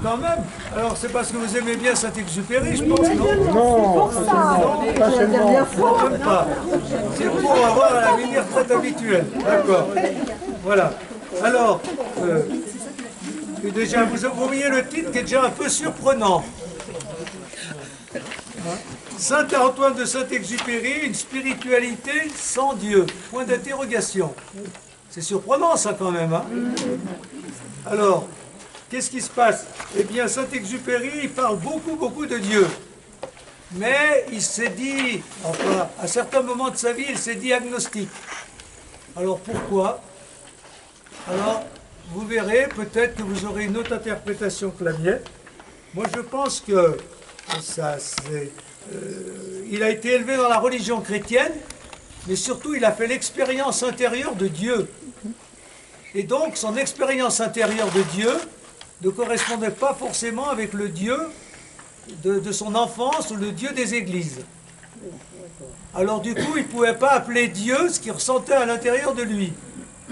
quand même. Alors c'est parce que vous aimez bien Saint-Exupéry, je pense, non? Non, pas seulement. Même pas. C'est pour avoir la mini-retraite habituelle. D'accord. Voilà. Alors, déjà, vous voyez le titre qui est déjà un peu surprenant. Saint Antoine de Saint-Exupéry, une spiritualité sans Dieu. Point d'interrogation. C'est surprenant ça quand même. Hein? Alors, qu'est-ce qui se passe? Eh bien, Saint-Exupéry, il parle beaucoup de Dieu. Mais il s'est dit, enfin, à certains moments de sa vie, il s'est dit agnostique. Alors pourquoi? Alors, vous verrez, peut-être que vous aurez une autre interprétation que la mienne. Moi, je pense que ça, il a été élevé dans la religion chrétienne, mais surtout, il a fait l'expérience intérieure de Dieu. Et donc, son expérience intérieure de Dieu ne correspondait pas forcément avec le Dieu de son enfance ou le Dieu des églises. Alors, du coup, il ne pouvait pas appeler Dieu ce qu'il ressentait à l'intérieur de lui.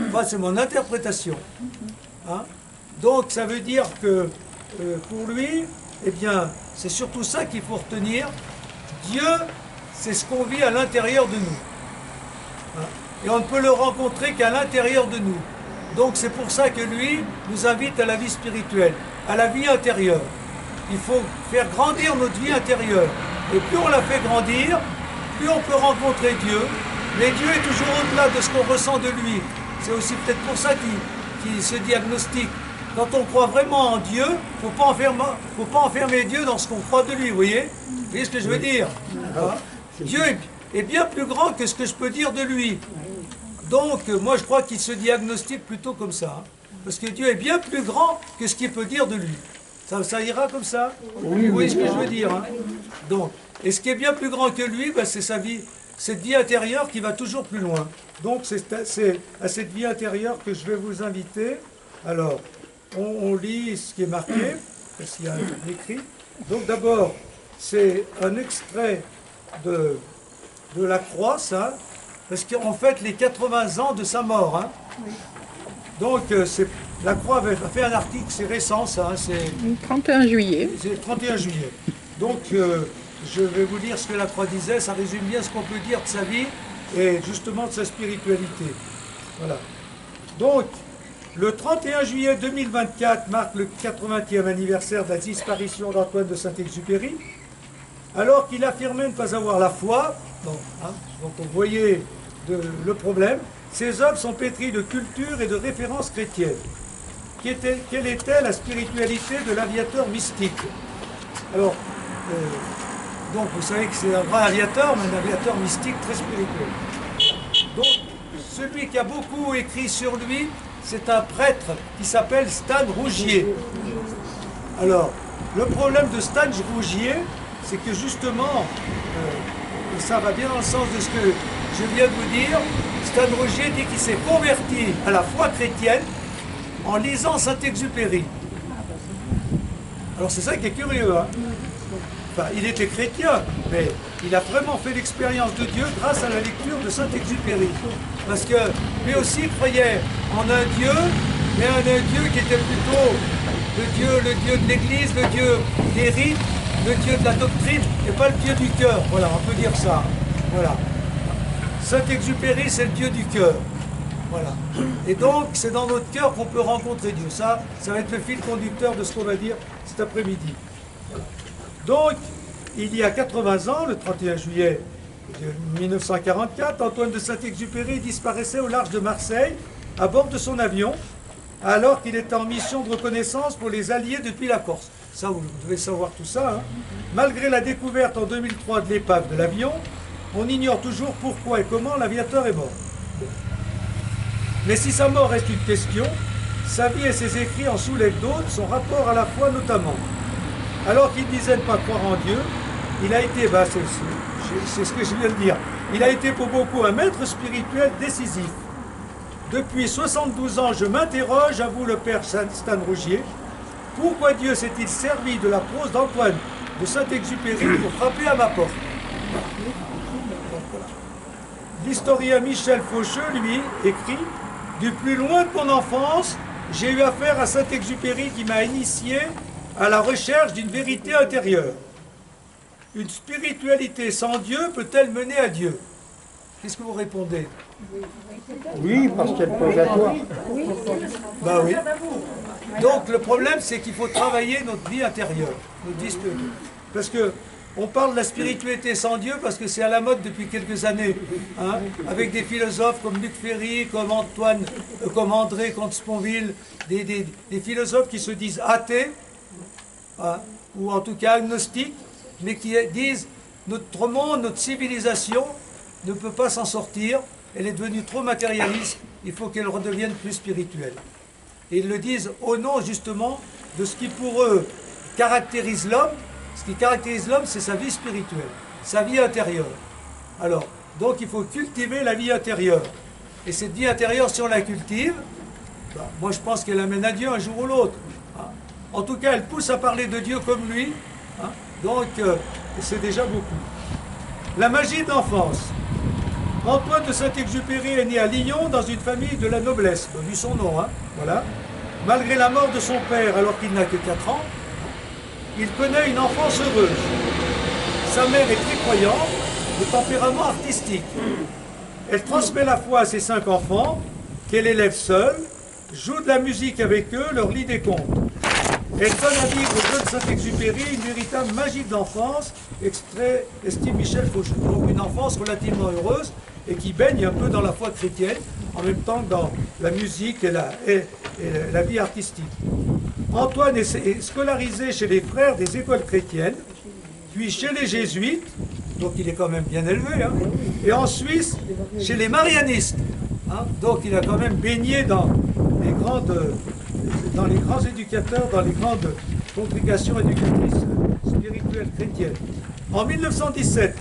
Enfin, c'est mon interprétation. Hein? Donc, ça veut dire que pour lui, eh bien, c'est surtout ça qu'il faut retenir. Dieu, c'est ce qu'on vit à l'intérieur de nous. Hein? Et on ne peut le rencontrer qu'à l'intérieur de nous. Donc, c'est pour ça que lui nous invite à la vie spirituelle, à la vie intérieure. Il faut faire grandir notre vie intérieure. Et plus on la fait grandir, plus on peut rencontrer Dieu. Mais Dieu est toujours au-delà de ce qu'on ressent de lui. C'est aussi peut-être pour ça qu'il se dit agnostique. Quand on croit vraiment en Dieu, il ne faut pas enfermer Dieu dans ce qu'on croit de lui, vous voyez? Vous voyez ce que je veux dire? Hein? Dieu est bien plus grand que ce que je peux dire de lui. Donc, moi je crois qu'il se dit agnostique plutôt comme ça. Hein? Parce que Dieu est bien plus grand que ce qu'il peut dire de lui. Ça ira comme ça? Oui, vous voyez ce que je veux dire? Hein? Donc, et ce qui est bien plus grand que lui, ben, c'est sa vie, cette vie intérieure qui va toujours plus loin. Donc c'est à cette vie intérieure que je vais vous inviter. Alors, on lit ce qui est marqué, parce qu'il y a écrit. Donc d'abord, c'est un extrait de la croix, ça, parce qu'on fête les 80 ans de sa mort. Hein. Donc la croix avait fait un article, c'est récent, ça. Hein, c'est le 31 juillet. C'est le 31 juillet. Donc je vais vous lire ce que la croix disait, ça résume bien ce qu'on peut dire de sa vie et justement de sa spiritualité. Voilà. Donc, le 31 juillet 2024 marque le 80e anniversaire de la disparition d'Antoine de Saint-Exupéry, alors qu'il affirmait ne pas avoir la foi. Bon, hein, donc vous voyez le problème. Ses œuvres sont pétries de culture et de références chrétiennes. Quelle était la spiritualité de l'aviateur mystique? Alors, donc vous savez que c'est un vrai aviateur, mais un aviateur mystique très spirituel. Donc, celui qui a beaucoup écrit sur lui, c'est un prêtre qui s'appelle Stan Rougier. Alors, le problème de Stan Rougier, c'est que justement, et ça va bien dans le sens de ce que je viens de vous dire, Stan Rougier dit qu'il s'est converti à la foi chrétienne en lisant Saint-Exupéry. Alors c'est ça qui est curieux, hein. Enfin, il était chrétien, mais il a vraiment fait l'expérience de Dieu grâce à la lecture de Saint-Exupéry. Parce que lui aussi croyait en un Dieu, mais un Dieu qui était plutôt le Dieu de l'Église, le Dieu des rites, le Dieu de la doctrine, et pas le Dieu du cœur. Voilà, on peut dire ça. Voilà. Saint-Exupéry, c'est le Dieu du cœur. Voilà. Et donc, c'est dans notre cœur qu'on peut rencontrer Dieu. Ça va être le fil conducteur de ce qu'on va dire cet après-midi. Voilà. Donc, il y a 80 ans, le 31 juillet 1944, Antoine de Saint-Exupéry disparaissait au large de Marseille, à bord de son avion, alors qu'il était en mission de reconnaissance pour les Alliés depuis la Corse. Ça, vous devez savoir tout ça. Hein. Malgré la découverte en 2003 de l'épave de l'avion, on ignore toujours pourquoi et comment l'aviateur est mort. Mais si sa mort reste une question, sa vie et ses écrits en soulèvent d'autres, son rapport à la foi notamment. Alors qu'il disait ne pas croire en Dieu, il a été, c'est ce que je viens de dire, il a été pour beaucoup un maître spirituel décisif. Depuis 72 ans, je m'interroge, avoue le père Stan Rougier, pourquoi Dieu s'est-il servi de la prose d'Antoine de Saint-Exupéry pour frapper à ma porte? L'historien Michel Faucheux, lui, écrit « Du plus loin de mon enfance, j'ai eu affaire à Saint-Exupéry qui m'a initié à la recherche d'une vérité intérieure. Une spiritualité sans Dieu peut-elle mener à Dieu? Qu'est-ce que vous répondez? Oui, parce qu'elle pose à toi. Ben oui. Donc le problème, c'est qu'il faut travailler notre vie intérieure, notre vie spirituelle. Parce que on parle de la spiritualité sans Dieu parce que c'est à la mode depuis quelques années, hein, avec des philosophes comme Luc Ferry, comme Antoine, comme André Comte-Sponville, des philosophes qui se disent athées, hein, ou en tout cas agnostiques, mais qui disent notre monde, notre civilisation ne peut pas s'en sortir, elle est devenue trop matérialiste, il faut qu'elle redevienne plus spirituelle. Et ils le disent au nom justement de ce qui pour eux caractérise l'homme. Ce qui caractérise l'homme, c'est sa vie spirituelle, sa vie intérieure. Alors, donc il faut cultiver la vie intérieure. Et cette vie intérieure, si on la cultive, ben, moi je pense qu'elle amène à Dieu un jour ou l'autre. Hein. En tout cas, elle pousse à parler de Dieu comme lui. Hein. Donc, c'est déjà beaucoup. La magie de l'enfance. Antoine de Saint-Exupéry est né à Lyon dans une famille de la noblesse, vu son nom, hein, voilà. Malgré la mort de son père alors qu'il n'a que 4 ans, il connaît une enfance heureuse. Sa mère est très croyante, de tempérament artistique. Elle transmet la foi à ses 5 enfants, qu'elle élève seule, joue de la musique avec eux, leur lit des contes. Elle donne à vivre au jeune Saint-Exupéry une véritable magie de l'enfance, extrait estime Michel Fauchon. Donc une enfance relativement heureuse et qui baigne un peu dans la foi chrétienne, en même temps que dans la musique et la vie artistique. Antoine est scolarisé chez les frères des écoles chrétiennes, puis chez les jésuites, donc il est quand même bien élevé, hein, et en Suisse, chez les marianistes. Hein, donc il a quand même baigné dans les grands éducateurs, dans les grandes congrégations éducatrices spirituelles chrétiennes. En 1917,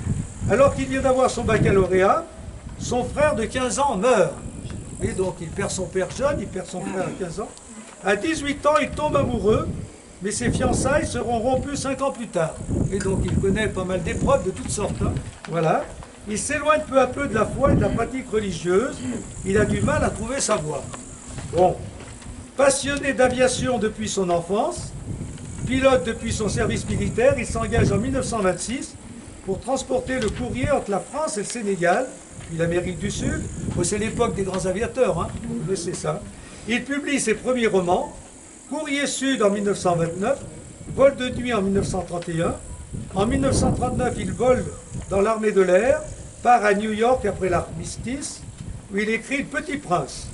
alors qu'il vient d'avoir son baccalauréat, son frère de 15 ans meurt. Et donc il perd son père jeune, il perd son frère à 15 ans. À 18 ans, il tombe amoureux, mais ses fiançailles seront rompues 5 ans plus tard. Et donc il connaît pas mal d'épreuves de toutes sortes. Hein. Voilà. Il s'éloigne peu à peu de la foi et de la pratique religieuse. Il a du mal à trouver sa voie. Bon. Passionné d'aviation depuis son enfance, pilote depuis son service militaire, il s'engage en 1926 pour transporter le courrier entre la France et le Sénégal, puis l'Amérique du Sud. Oh, c'est l'époque des grands aviateurs, hein, vous connaissez ça. Il publie ses premiers romans, Courrier Sud en 1929, Vol de nuit en 1931. En 1939, il vole dans l'armée de l'air, part à New York après l'armistice, où il écrit Le Petit Prince,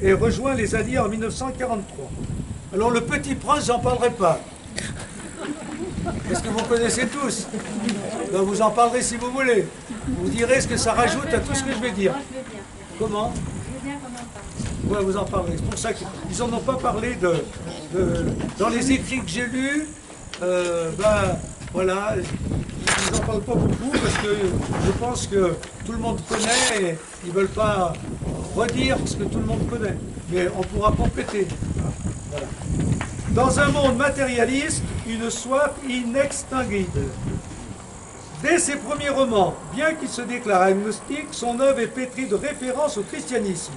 et rejoint les Alliés en 1943. Alors le Petit Prince, j'en parlerai pas. Parce que vous connaissez tous. Donc vous en parlerez si vous voulez. Vous direz ce que ça rajoute à tout ce que je vais dire. Comment? Oui, vous en parlerez. C'est pour ça qu'ils n'en ont pas parlé dans les écrits que j'ai lus. Voilà, ils n'en parlent pas beaucoup parce que je pense que tout le monde connaît et ils ne veulent pas redire ce que tout le monde connaît. Mais on pourra compléter. Voilà. Dans un monde matérialiste, une soif inextinguible. Dès ses premiers romans, bien qu'il se déclare agnostique, son œuvre est pétrie de références au christianisme,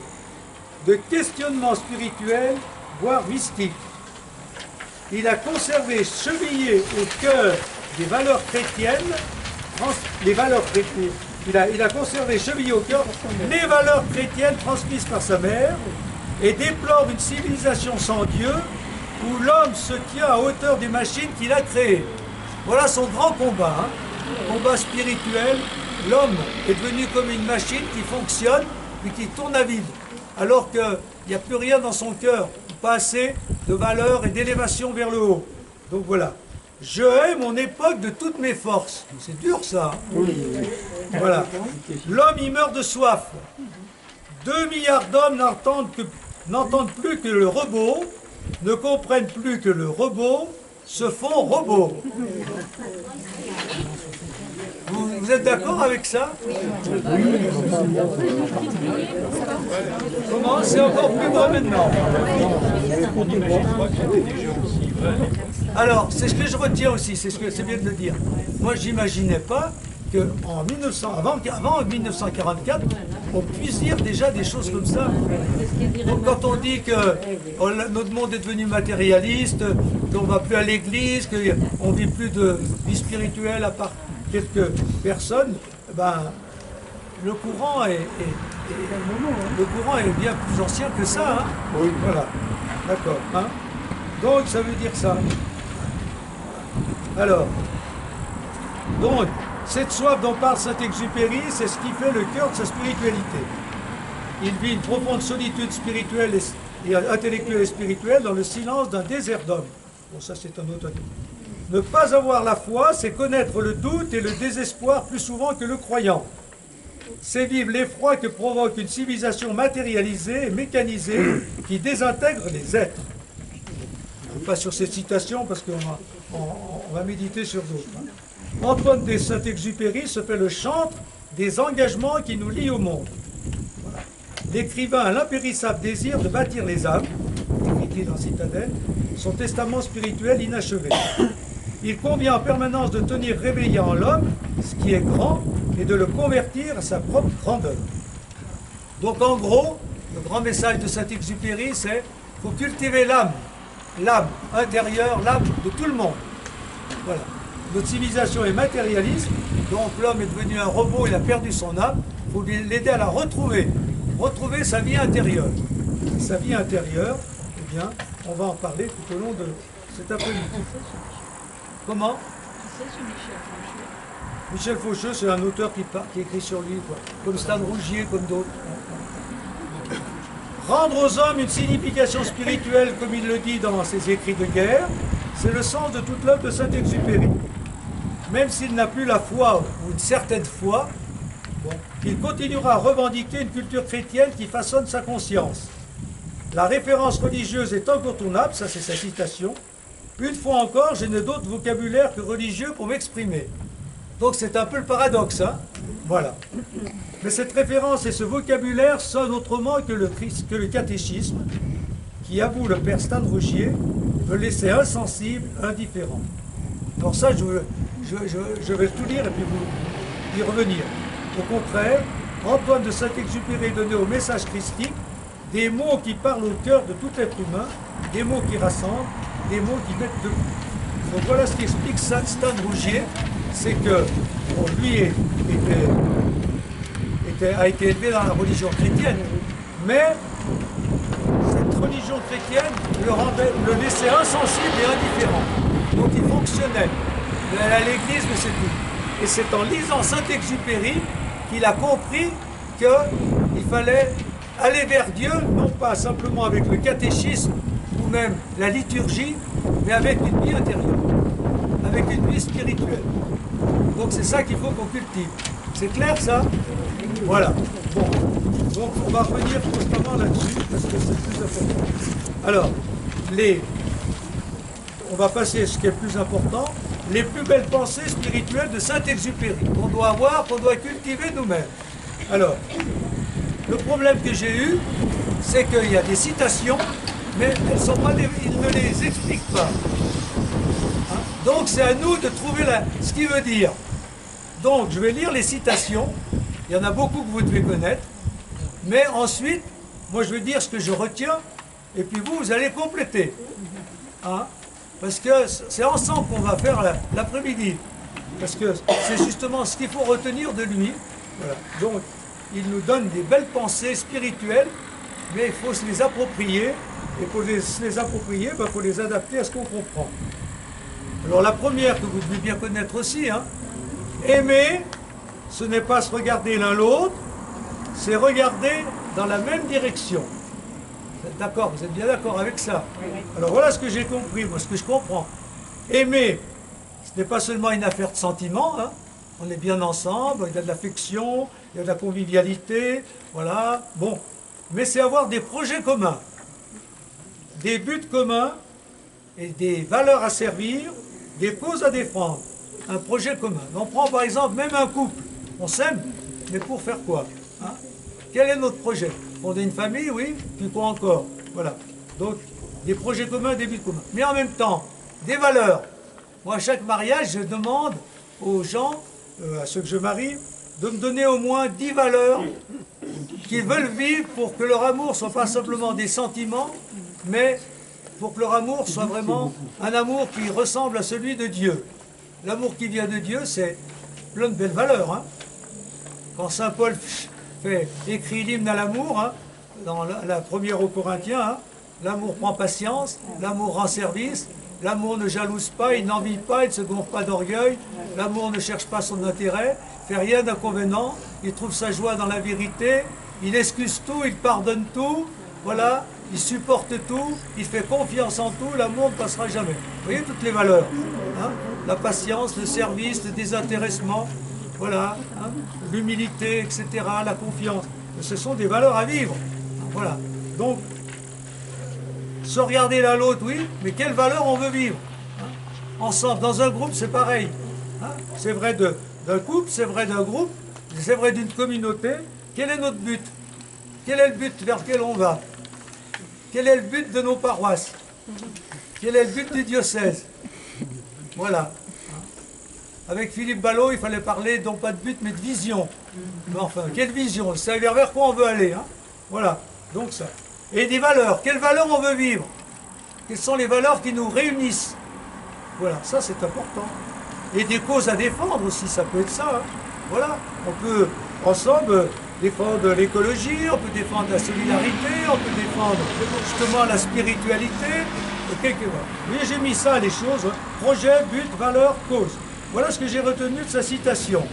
de questionnements spirituels, voire mystiques. Il a conservé, chevillé au cœur des valeurs chrétiennes, il a conservé, chevillé au cœur, les valeurs chrétiennes transmises par sa mère, et déplore une civilisation sans Dieu, où l'homme se tient à hauteur des machines qu'il a créées. Voilà son grand combat, hein. Combat spirituel. L'homme est devenu comme une machine qui fonctionne, puis qui tourne à vide, alors qu'il n'y a plus rien dans son cœur, pas assez de valeur et d'élévation vers le haut. Donc voilà. Je hais mon époque de toutes mes forces. C'est dur ça. Hein. Voilà. L'homme y meurt de soif. 2 milliards d'hommes n'entendent plus que le robot, ne comprennent plus que le robot, se font robots. Vous êtes d'accord avec ça? Comment? C'est encore plus grand maintenant. Alors, c'est ce que je retiens aussi, c'est bien de le dire. Moi, j'imaginais pas qu'en avant 1944, on puisse dire déjà des choses comme ça. Donc quand on dit que notre monde est devenu matérialiste, qu'on ne va plus à l'église, qu'on ne vit plus de vie spirituelle à part quelques personnes, ben, le courant est bien plus ancien que ça. Hein. Oui. Voilà. D'accord. Hein. Donc ça veut dire ça. Alors, donc, cette soif dont parle Saint-Exupéry, c'est ce qui fait le cœur de sa spiritualité. Il vit une profonde solitude spirituelle et intellectuelle et spirituelle dans le silence d'un désert d'homme. Bon, ça c'est un autre. Ne pas avoir la foi, c'est connaître le doute et le désespoir plus souvent que le croyant. C'est vivre l'effroi que provoque une civilisation matérialisée et mécanisée qui désintègre les êtres. Pas sur cette citation parce qu'on va méditer sur d'autres. Hein. Antoine de Saint-Exupéry se fait le chantre des engagements qui nous lient au monde. Voilà. L'écrivain a l'impérissable désir de bâtir les âmes, écrit dans Citadelle, son testament spirituel inachevé. Il convient en permanence de tenir réveillé en l'homme ce qui est grand et de le convertir à sa propre grandeur. Donc en gros, le grand message de Saint-Exupéry, c'est qu'il faut cultiver l'âme intérieure, l'âme de tout le monde. Voilà. Notre civilisation est matérialiste, donc l'homme est devenu un robot, il a perdu son âme, il faut l'aider à la retrouver sa vie intérieure. Sa vie intérieure, eh bien, on va en parler tout au long de cet après-midi. Comment? Michel Faucheux, c'est un auteur qui écrit sur lui, quoi. Comme Stan Rougier, comme d'autres. Rendre aux hommes une signification spirituelle, comme il le dit dans ses écrits de guerre, c'est le sens de toute l'œuvre de Saint-Exupéry. Même s'il n'a plus la foi, ou une certaine foi, bon, il continuera à revendiquer une culture chrétienne qui façonne sa conscience. La référence religieuse est incontournable, ça c'est sa citation. Une fois encore, je n'ai d'autre vocabulaire que religieux pour m'exprimer. Donc c'est un peu le paradoxe, hein. Voilà. Mais cette référence et ce vocabulaire sonnent autrement que le catéchisme, qui avoue le père Stan Rougier, me laisser insensible, indifférent. Alors ça, je vais tout lire et puis vous y revenir. Au contraire, Antoine de Saint-Exupéry donnait au message christique des mots qui parlent au cœur de tout être humain, des mots qui rassemblent, des mots qui mettent debout. Donc voilà ce qu'explique Stan Rougier, c'est que bon, lui a été élevé dans la religion chrétienne, mais cette religion chrétienne le laissait insensible et indifférent. Donc il fonctionnait. Il allait à l'église, mais c'est tout. Et c'est en lisant Saint-Exupéry qu'il a compris qu'il fallait aller vers Dieu, non pas simplement avec le catéchisme ou même la liturgie, mais avec une vie intérieure, avec une vie spirituelle. Donc c'est ça qu'il faut qu'on cultive. C'est clair ça? Voilà. Bon. Donc on va revenir constamment là-dessus, parce que c'est plus important. Alors, on va passer à ce qui est le plus important, les plus belles pensées spirituelles de Saint-Exupéry, qu'on doit avoir, qu'on doit cultiver nous-mêmes. Alors, le problème que j'ai eu, c'est qu'il y a des citations, mais elles sont pas il ne les explique pas. Hein? Donc c'est à nous de trouver ce qu'il veut dire. Donc je vais lire les citations, il y en a beaucoup que vous devez connaître, mais ensuite, moi je vais dire ce que je retiens, et puis vous allez compléter. Hein? Parce que c'est ensemble qu'on va faire l'après-midi. Parce que c'est justement ce qu'il faut retenir de lui. Voilà. Donc, il nous donne des belles pensées spirituelles, mais il faut se les approprier. Et pour se les approprier, il faut les adapter à ce qu'on comprend. Alors la première que vous devez bien connaître aussi, hein, aimer, ce n'est pas se regarder l'un l'autre, c'est regarder dans la même direction. Vous êtes d'accord? Vous êtes bien d'accord avec ça? Alors voilà ce que j'ai compris, moi, ce que je comprends. Aimer, ce n'est pas seulement une affaire de sentiment, hein. On est bien ensemble, il y a de l'affection, il y a de la convivialité, voilà, bon. Mais c'est avoir des projets communs, des buts communs et des valeurs à servir, des causes à défendre, un projet commun. On prend par exemple même un couple, on s'aime, mais pour faire quoi, hein? Quel est notre projet? Fonder une famille, oui, puis quoi encore? Voilà. Donc, des projets communs, des buts communs. Mais en même temps, des valeurs. Moi, à chaque mariage, je demande aux gens, à ceux que je marie, de me donner au moins 10 valeurs qu'ils veulent vivre pour que leur amour ne soit pas simplement des sentiments, mais pour que leur amour soit vraiment un amour qui ressemble à celui de Dieu. L'amour qui vient de Dieu, c'est plein de belles valeurs. Hein. Quand saint Paul écrit l'hymne à l'amour, hein, dans la première aux Corinthiens, hein, l'amour prend patience, l'amour rend service, l'amour ne jalouse pas, il n'envie pas, il ne se gonfle pas d'orgueil, l'amour ne cherche pas son intérêt, fait rien d'inconvénient, il trouve sa joie dans la vérité, il excuse tout, il pardonne tout, voilà, il supporte tout, il fait confiance en tout, l'amour ne passera jamais. Vous voyez toutes les valeurs, hein, la patience, le service, le désintéressement, voilà, hein, l'humilité, etc., la confiance. Ce sont des valeurs à vivre. Voilà. Donc, se regarder l'un l'autre, oui, mais quelles valeurs on veut vivre, hein. Ensemble, dans un groupe, c'est pareil. Hein. C'est vrai d'un couple, c'est vrai d'un groupe, c'est vrai d'une communauté. Quel est notre but? Quel est le but vers lequel on va? Quel est le but de nos paroisses? Quel est le but du diocèse? Voilà. Avec Philippe Ballot, il fallait parler non pas de but, mais de vision. Mais enfin, quelle vision? C'est vers quoi on veut aller, hein. Voilà. Donc ça. Et des valeurs. Quelles valeurs on veut vivre? Quelles sont les valeurs qui nous réunissent? Voilà, ça c'est important. Et des causes à défendre aussi, ça peut être ça. Hein. Voilà, on peut ensemble défendre l'écologie, on peut défendre la solidarité, on peut défendre justement la spiritualité. Vous voyez, j'ai mis ça, les choses, hein. Projet, but, valeur, cause. Voilà ce que j'ai retenu de sa citation.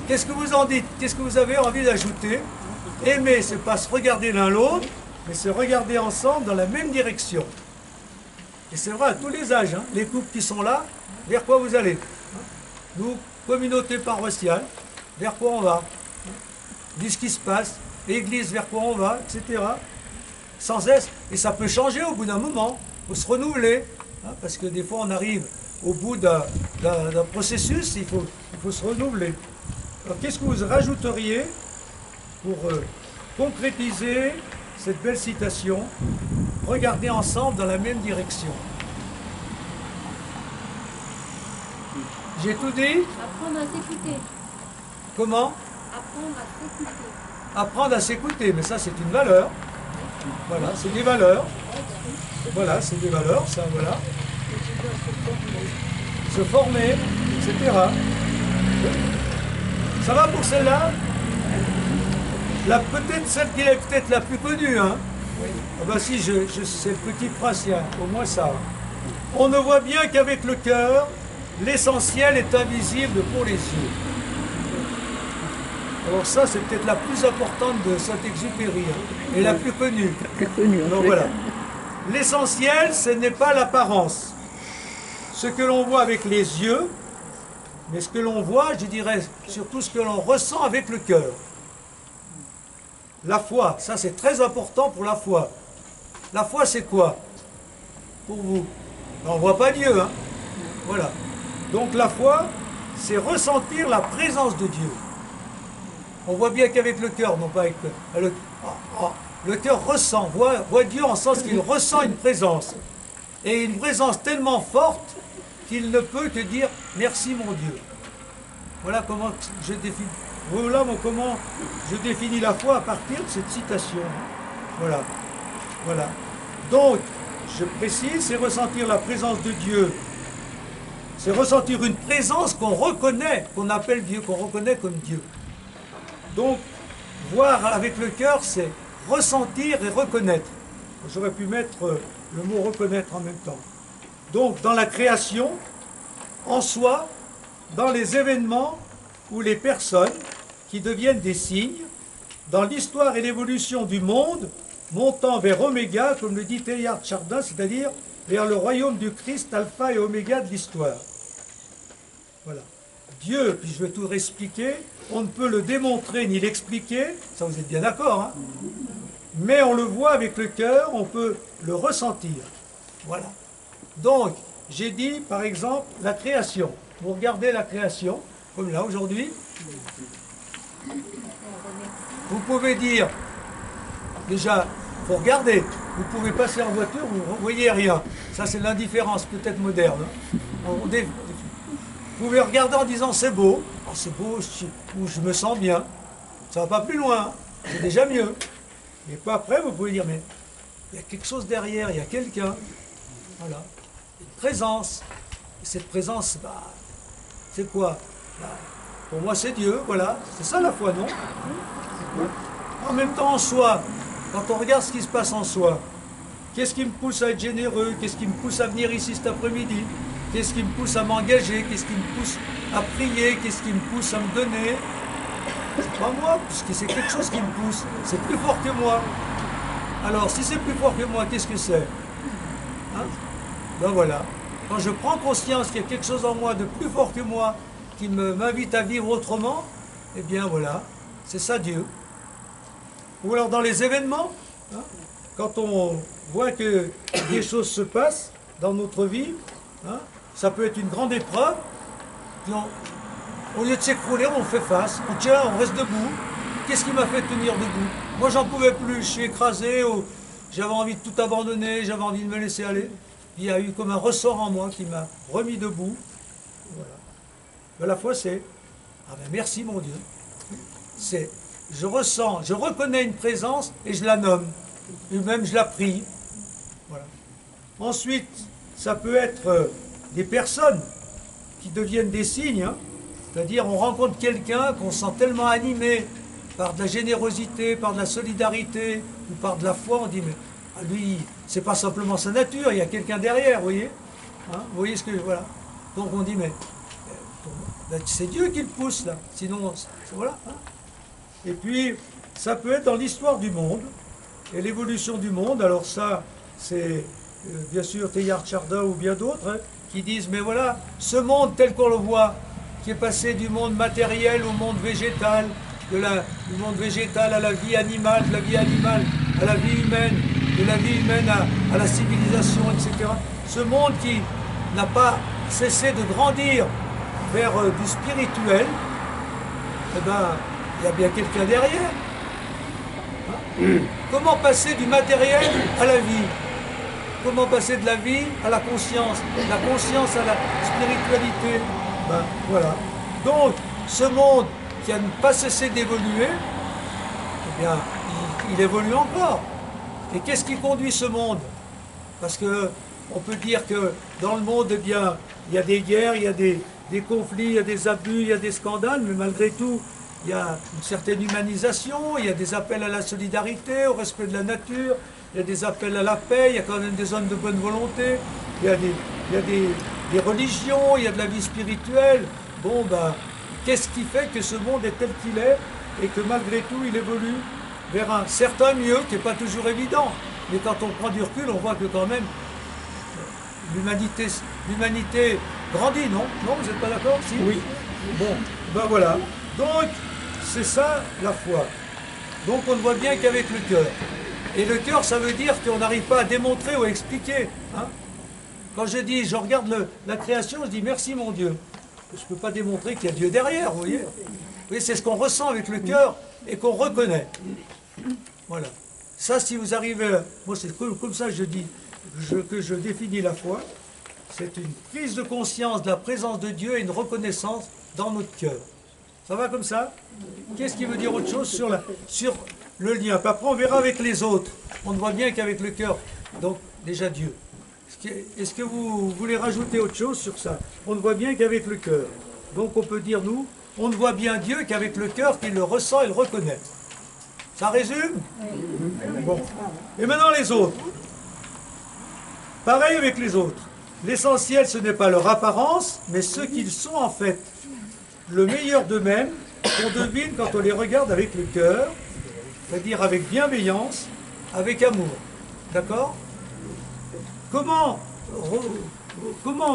Qu'est-ce que vous en dites? Qu'est-ce que vous avez envie d'ajouter? Aimer, c'est pas se regarder l'un l'autre, mais se regarder ensemble dans la même direction. Et c'est vrai à tous les âges, hein, les couples qui sont là, vers quoi vous allez? Nous, communauté paroissiale, vers quoi on va? Dis ce qui se passe, église, vers quoi on va, etc. Sans cesse, et ça peut changer au bout d'un moment, il faut se renouveler, hein, parce que des fois on arrive au bout d'un processus, il faut se renouveler. Alors qu'est-ce que vous rajouteriez pour concrétiser cette belle citation? Regardez ensemble dans la même direction. J'ai tout dit? Apprendre à s'écouter. Comment? Apprendre à s'écouter. Apprendre à s'écouter, mais ça c'est une valeur. Voilà, c'est des valeurs. Voilà, c'est des valeurs, ça, voilà. Se former, etc. Ça va pour celle-là? Peut-être celle qui est peut-être la plus connue, hein? Ah ben si, c'est le Petit Prince, il y a au moins ça. On ne voit bien qu'avec le cœur, l'essentiel est invisible pour les yeux. Alors ça, c'est peut-être la plus importante de Saint-Exupéry, hein, et la plus connue. Donc voilà. L'essentiel, ce n'est pas l'apparence. Ce que l'on voit avec les yeux, mais ce que l'on voit, je dirais, surtout ce que l'on ressent avec le cœur. La foi, ça c'est très important pour la foi. La foi, c'est quoi pour vous? On ne voit pas Dieu, hein? Voilà. Donc la foi, c'est ressentir la présence de Dieu. On voit bien qu'avec le cœur, non pas avec le cœur ressent, voit Dieu en sens qu'il ressent une présence. Et une présence tellement forte qu'il ne peut que dire « Merci mon Dieu ». Voilà comment je définis. Voilà comment je définis la foi à partir de cette citation. Voilà. Voilà. Donc, je précise, c'est ressentir la présence de Dieu. C'est ressentir une présence qu'on reconnaît, qu'on appelle Dieu, qu'on reconnaît comme Dieu. Donc, voir avec le cœur, c'est ressentir et reconnaître. J'aurais pu mettre le mot reconnaître en même temps. Donc, dans la création, en soi, dans les événements ou les personnes qui deviennent des signes, dans l'histoire et l'évolution du monde, montant vers Oméga, comme le dit Teilhard de Chardin, c'est-à-dire vers le royaume du Christ, alpha et oméga de l'histoire. Voilà. Dieu, puis je vais tout réexpliquer, on ne peut le démontrer ni l'expliquer, ça vous êtes bien d'accord, hein? Mais on le voit avec le cœur, on peut le ressentir. Voilà. Donc, j'ai dit, par exemple, la création. Vous regardez la création, comme là aujourd'hui. Vous pouvez dire, déjà, il faut regarder. Vous pouvez passer en voiture, vous ne voyez rien. Ça, c'est l'indifférence peut-être moderne. Vous pouvez regarder en disant c'est beau. Alors, c'est beau, ou je me sens bien. Ça va pas plus loin, c'est déjà mieux. Et pas après, vous pouvez dire, mais il y a quelque chose derrière, il y a quelqu'un. Voilà. Une présence. Et cette présence, bah, c'est quoi? Bah, pour moi, c'est Dieu, voilà. C'est ça la foi, non? En même temps, en soi, quand on regarde ce qui se passe en soi, qu'est-ce qui me pousse à être généreux? Qu'est-ce qui me pousse à venir ici cet après-midi? Qu'est-ce qui me pousse à m'engager? Qu'est-ce qui me pousse à prier? Qu'est-ce qui me pousse à me donner? C'est pas moi, puisque c'est quelque chose qui me pousse. C'est plus fort que moi. Alors, si c'est plus fort que moi, qu'est-ce que c'est? Hein? Ben voilà. Quand je prends conscience qu'il y a quelque chose en moi de plus fort que moi, qui m'invite à vivre autrement, eh bien voilà, c'est ça Dieu. Ou alors dans les événements, hein, quand on voit que des choses se passent dans notre vie, hein, ça peut être une grande épreuve, puis au lieu de s'écrouler, on fait face, on tient, on reste debout. Qu'est-ce qui m'a fait tenir debout? Moi, j'en pouvais plus, je suis écrasé, j'avais envie de tout abandonner, j'avais envie de me laisser aller. Il y a eu comme un ressort en moi qui m'a remis debout. Voilà. Ben, la foi, c'est, ah ben merci mon Dieu. C'est, je ressens, je reconnais une présence et je la nomme. Et même je la prie. Voilà. Ensuite, ça peut être des personnes qui deviennent des signes, hein. C'est-à-dire on rencontre quelqu'un qu'on sent tellement animé par de la générosité, par de la solidarité ou par de la foi, on dit mais lui, c'est pas simplement sa nature, il y a quelqu'un derrière, vous voyez, hein, vous voyez ce que, voilà. Donc on dit mais c'est Dieu qui le pousse là, sinon voilà. Hein. Et puis ça peut être dans l'histoire du monde et l'évolution du monde. Alors ça, c'est bien sûr Teilhard Chardin ou bien d'autres, hein, qui disent mais voilà, ce monde tel qu'on le voit, qui est passé du monde matériel au monde végétal, du monde végétal à la vie animale, de la vie animale à la vie humaine, de la vie humaine à la civilisation, etc. Ce monde qui n'a pas cessé de grandir vers du spirituel, eh ben, il y a bien quelqu'un derrière. Hein? Comment passer du matériel à la vie? Comment passer de la vie à la conscience à la spiritualité? Ben, voilà. Donc, ce monde qui n'a pas cessé d'évoluer, eh bien, il évolue encore. Et qu'est-ce qui conduit ce monde? Parce que on peut dire que dans le monde, eh bien, il y a des guerres, il y a des conflits, il y a des abus, il y a des scandales, mais malgré tout, il y a une certaine humanisation, il y a des appels à la solidarité, au respect de la nature, il y a des appels à la paix, il y a quand même des zones de bonne volonté, il y a des religions, il y a de la vie spirituelle. Bon, ben, qu'est-ce qui fait que ce monde est tel qu'il est et que malgré tout, il évolue vers un certain mieux qui n'est pas toujours évident. Mais quand on prend du recul, on voit que quand même, l'humanité grandit, non? Non, vous n'êtes pas d'accord? Si? Oui. Bon, ben voilà. Donc, c'est ça la foi. Donc on ne voit bien qu'avec le cœur. Et le cœur, ça veut dire qu'on n'arrive pas à démontrer ou à expliquer. Hein? Quand je dis, je regarde la création, je dis merci mon Dieu. Je ne peux pas démontrer qu'il y a Dieu derrière, vous voyez. Vous voyez, c'est ce qu'on ressent avec le cœur et qu'on reconnaît. Voilà. Ça, si vous arrivez, moi c'est comme ça que je dis, que je définis la foi. C'est une prise de conscience de la présence de Dieu et une reconnaissance dans notre cœur. Ça va comme ça? Qu'est-ce qui veut dire autre chose sur le lien? Puis après, on verra avec les autres. On ne voit bien qu'avec le cœur. Donc, déjà Dieu. Est-ce que vous voulez rajouter autre chose sur ça? On ne voit bien qu'avec le cœur. Donc, on peut dire, nous, on ne voit bien Dieu qu'avec le cœur qu'il le ressent et le reconnaît. Ça résume? Bon. Et maintenant, les autres. Pareil avec les autres. L'essentiel, ce n'est pas leur apparence, mais ce qu'ils sont en fait. Le meilleur d'eux-mêmes, qu'on devine quand on les regarde avec le cœur, c'est-à-dire avec bienveillance, avec amour. D'accord? Comment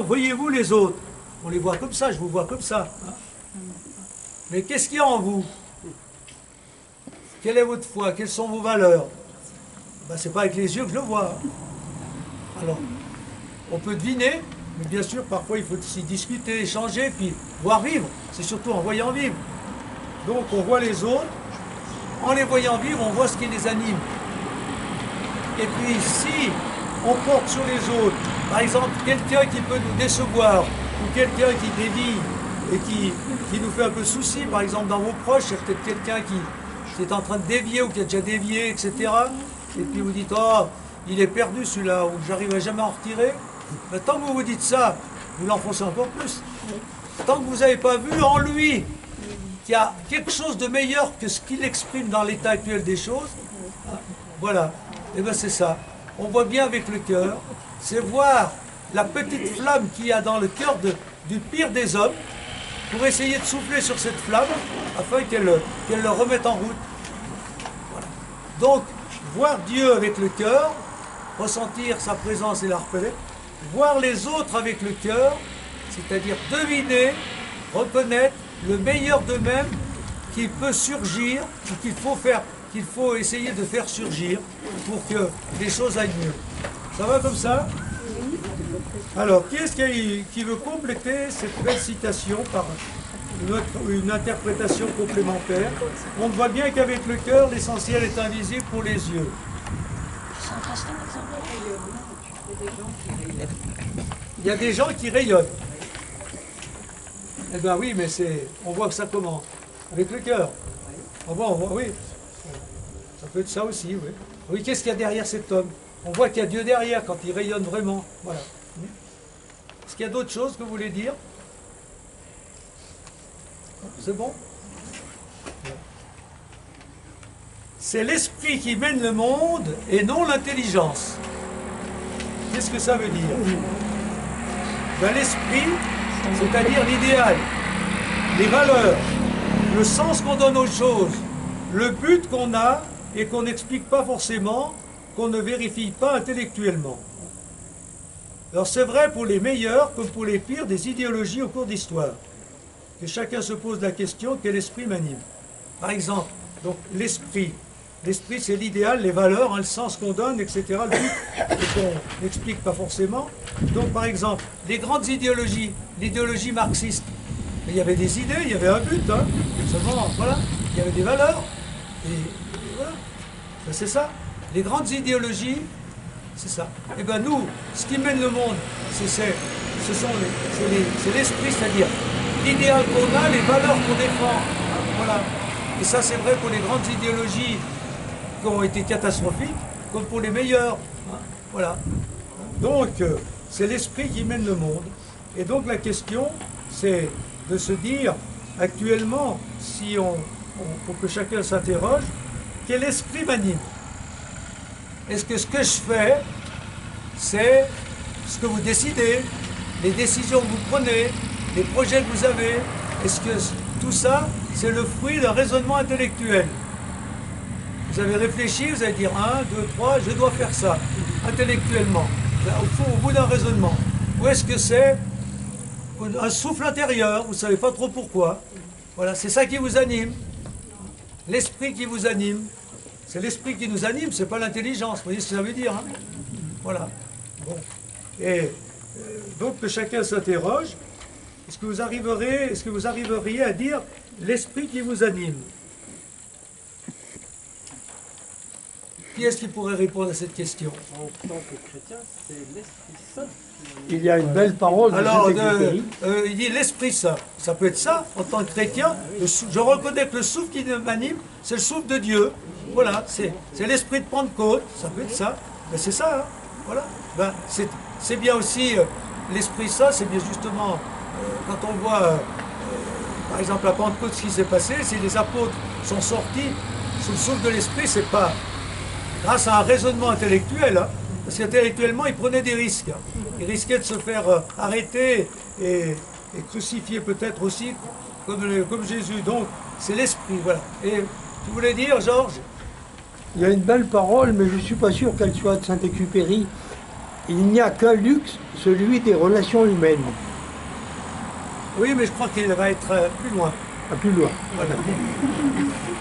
voyez-vous les autres? On les voit comme ça, je vous vois comme ça. Hein? Mais qu'est-ce qu'il y a en vous? Quelle est votre foi? Quelles sont vos valeurs? Ben, ce n'est pas avec les yeux que je le vois. Alors, on peut deviner, mais bien sûr, parfois il faut aussi discuter, échanger, puis voir vivre. C'est surtout en voyant vivre. Donc on voit les autres, en les voyant vivre, on voit ce qui les anime. Et puis si on porte sur les autres, par exemple, quelqu'un qui peut nous décevoir, ou quelqu'un qui dévie et qui nous fait un peu souci. Par exemple, dans vos proches, il y a peut-être quelqu'un qui est en train de dévier ou qui a déjà dévié, etc. Et puis vous dites, oh, il est perdu celui-là, ou j'arriverai jamais à en retirer. Mais tant que vous vous dites ça, vous l'enfoncez encore plus. Tant que vous n'avez pas vu en lui qu'il y a quelque chose de meilleur que ce qu'il exprime dans l'état actuel des choses, voilà, et bien c'est ça. On voit bien avec le cœur, c'est voir la petite flamme qu'il y a dans le cœur du pire des hommes, pour essayer de souffler sur cette flamme, afin qu'elle le remette en route. Voilà. Donc, voir Dieu avec le cœur, ressentir sa présence et la reconnaître, voir les autres avec le cœur, c'est-à-dire deviner, reconnaître le meilleur d'eux-mêmes qui peut surgir, ou qu'il faut essayer de faire surgir pour que les choses aillent mieux. Ça va comme ça? Alors, qui est-ce qui veut compléter cette belle citation par une interprétation complémentaire? On voit bien qu'avec le cœur, l'essentiel est invisible pour les yeux. Il y a des gens qui rayonnent. Eh bien oui, mais on voit que ça commence avec le cœur. On voit, oui. Ça peut être ça aussi, oui. Oui, qu'est-ce qu'il y a derrière cet homme? On voit qu'il y a Dieu derrière quand il rayonne vraiment. Voilà. Est-ce qu'il y a d'autres choses que vous voulez dire? C'est bon? C'est l'esprit qui mène le monde et non l'intelligence. Qu'est-ce que ça veut dire? Ben, l'esprit, c'est-à-dire l'idéal, les valeurs, le sens qu'on donne aux choses, le but qu'on a et qu'on n'explique pas forcément, qu'on ne vérifie pas intellectuellement. Alors c'est vrai pour les meilleurs comme pour les pires des idéologies au cours d'histoire. Que chacun se pose la question, quel esprit m'anime? Par exemple, donc l'esprit. L'esprit, c'est l'idéal, les valeurs, le sens qu'on donne, etc. Le but qu'on n'explique pas forcément. Donc, par exemple, les grandes idéologies, l'idéologie marxiste, il y avait des idées, il y avait un but, hein. Seulement, voilà, il y avait des valeurs. Et voilà, ben, c'est ça. Les grandes idéologies, c'est ça. Et bien nous, ce qui mène le monde, c'est l'esprit, c'est-à-dire l'idéal qu'on a, les valeurs qu'on défend. Voilà. Et ça, c'est vrai pour les grandes idéologies qui ont été catastrophiques, comme pour les meilleures. Voilà. Donc, c'est l'esprit qui mène le monde. Et donc, la question, c'est de se dire, actuellement, pour que chacun s'interroge, quel esprit m'anime? Est-ce que ce que je fais, c'est ce que vous décidez, les décisions que vous prenez, les projets que vous avez? Est-ce que tout ça, c'est le fruit d'un raisonnement intellectuel? Vous avez réfléchi, vous allez dire 1, 2, 3, je dois faire ça, intellectuellement, au bout d'un raisonnement. Ou est-ce que c'est un souffle intérieur, vous ne savez pas trop pourquoi? Voilà, c'est ça qui vous anime. L'esprit qui vous anime. C'est l'esprit qui nous anime, c'est pas l'intelligence. Vous voyez ce que ça veut dire, hein? Voilà. Bon. Et donc que chacun s'interroge. Est-ce que vous arriveriez à dire l'esprit qui vous anime? Qui est-ce qui pourrait répondre à cette question? En tant que chrétien, c'est l'Esprit Saint. Il y a une belle parole de Alors, Saint-Exupéry. il dit l'Esprit Saint. Ça peut être ça, en tant que chrétien. Je reconnais que le souffle qui m'anime, c'est le souffle de Dieu. Voilà, c'est l'Esprit de Pentecôte. Ça peut être ça. Ben, c'est ça, hein. Voilà. Ben, c'est bien aussi, l'Esprit Saint, c'est bien justement, quand on voit, par exemple, à Pentecôte, ce qui s'est passé, si les apôtres sont sortis sous le souffle de l'Esprit, c'est pas grâce à un raisonnement intellectuel, hein, parce qu'intellectuellement, ils prenaient des risques. Hein. Ils risquaient de se faire arrêter et crucifier peut-être aussi, comme Jésus. Donc, c'est l'esprit, voilà. Et tu voulais dire, Georges? Il y a une belle parole, mais je ne suis pas sûr qu'elle soit de Saint-Exupéry. Il n'y a qu'un luxe, celui des relations humaines. Oui, mais je crois qu'il va être plus loin. À plus loin. Voilà.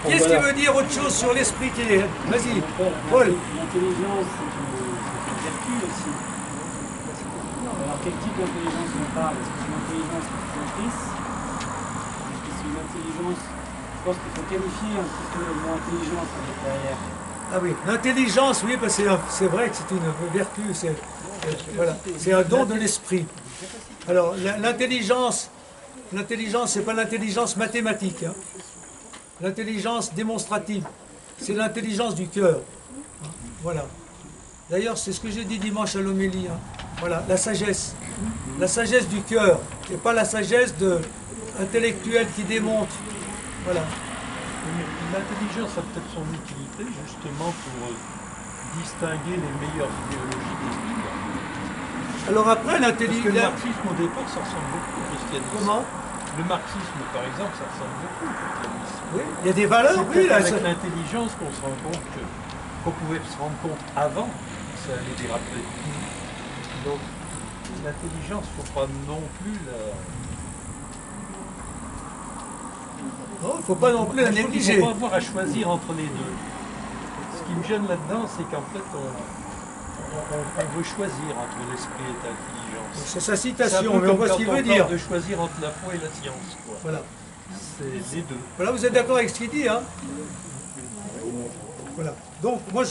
Qu'est-ce qui veut dire autre chose sur l'esprit qui est? Vas-y, Paul. L'intelligence, c'est une vertu aussi. Alors, quel type d'intelligence on parle? Est-ce que c'est une intelligence motrice? Est-ce que c'est une intelligence... Je pense qu'il faut qualifier un petit peu le mot intelligence derrière. Ah oui, l'intelligence, oui, parce que c'est vrai que c'est une vertu, voilà, c'est un don de l'esprit. Alors, l'intelligence, L'intelligence, c'est pas l'intelligence mathématique. Hein. L'intelligence démonstrative. C'est l'intelligence du cœur. Hein. Voilà. D'ailleurs, c'est ce que j'ai dit dimanche à l'homélie. Hein. Voilà, la sagesse. La sagesse du cœur. Et pas la sagesse intellectuelle qui démontre. Voilà. L'intelligence a peut-être son utilité justement pour distinguer les meilleures idéologies des livres. Alors après, Parce que le l'intelligence... marxisme au départ, ça ressemble beaucoup au christianisme. Comment? Le marxisme, par exemple, ça ressemble beaucoup au christianisme. Oui, il y a des valeurs, C'est oui. Là, avec l'intelligence qu'on se rend compte qu'on pouvait se rendre compte avant que ça allait déraper. Donc l'intelligence, il ne faut pas non plus la... non, il ne faut pas non plus la Il ne négliger. faut pas avoir à choisir entre les deux. Ce qui me gêne là-dedans, c'est qu'en fait, on veut choisir entre l'esprit et l'intelligence. C'est sa C'est un citation, peu mais on comme voit ce quand qu'il on veut parle dire. de choisir entre la foi et la science. Quoi. Voilà. C'est les deux. Voilà, vous êtes d'accord avec ce qu'il dit, hein? Voilà. Donc, moi,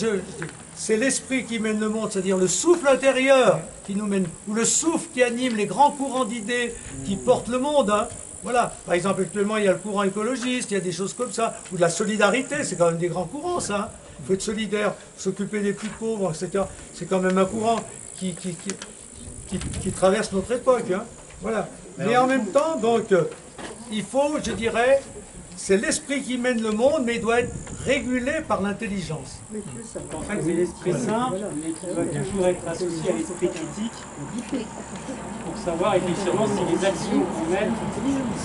c'est l'esprit qui mène le monde, c'est-à-dire le souffle intérieur qui nous mène, ou le souffle qui anime les grands courants d'idées qui portent le monde, hein? Voilà. Par exemple, actuellement, il y a le courant écologiste, il y a des choses comme ça, ou de la solidarité, c'est quand même des grands courants, ça. Hein. Il faut être solidaire, s'occuper des plus pauvres, etc. C'est quand même un courant qui traverse notre époque, hein. Voilà. Mais en même temps, donc, il faut, je dirais, c'est l'esprit qui mène le monde, mais il doit être régulé par l'intelligence. En fait, c'est l'esprit saint, mais qui va toujours être associé à l'esprit critique pour savoir effectivement si les actions qu'on mène.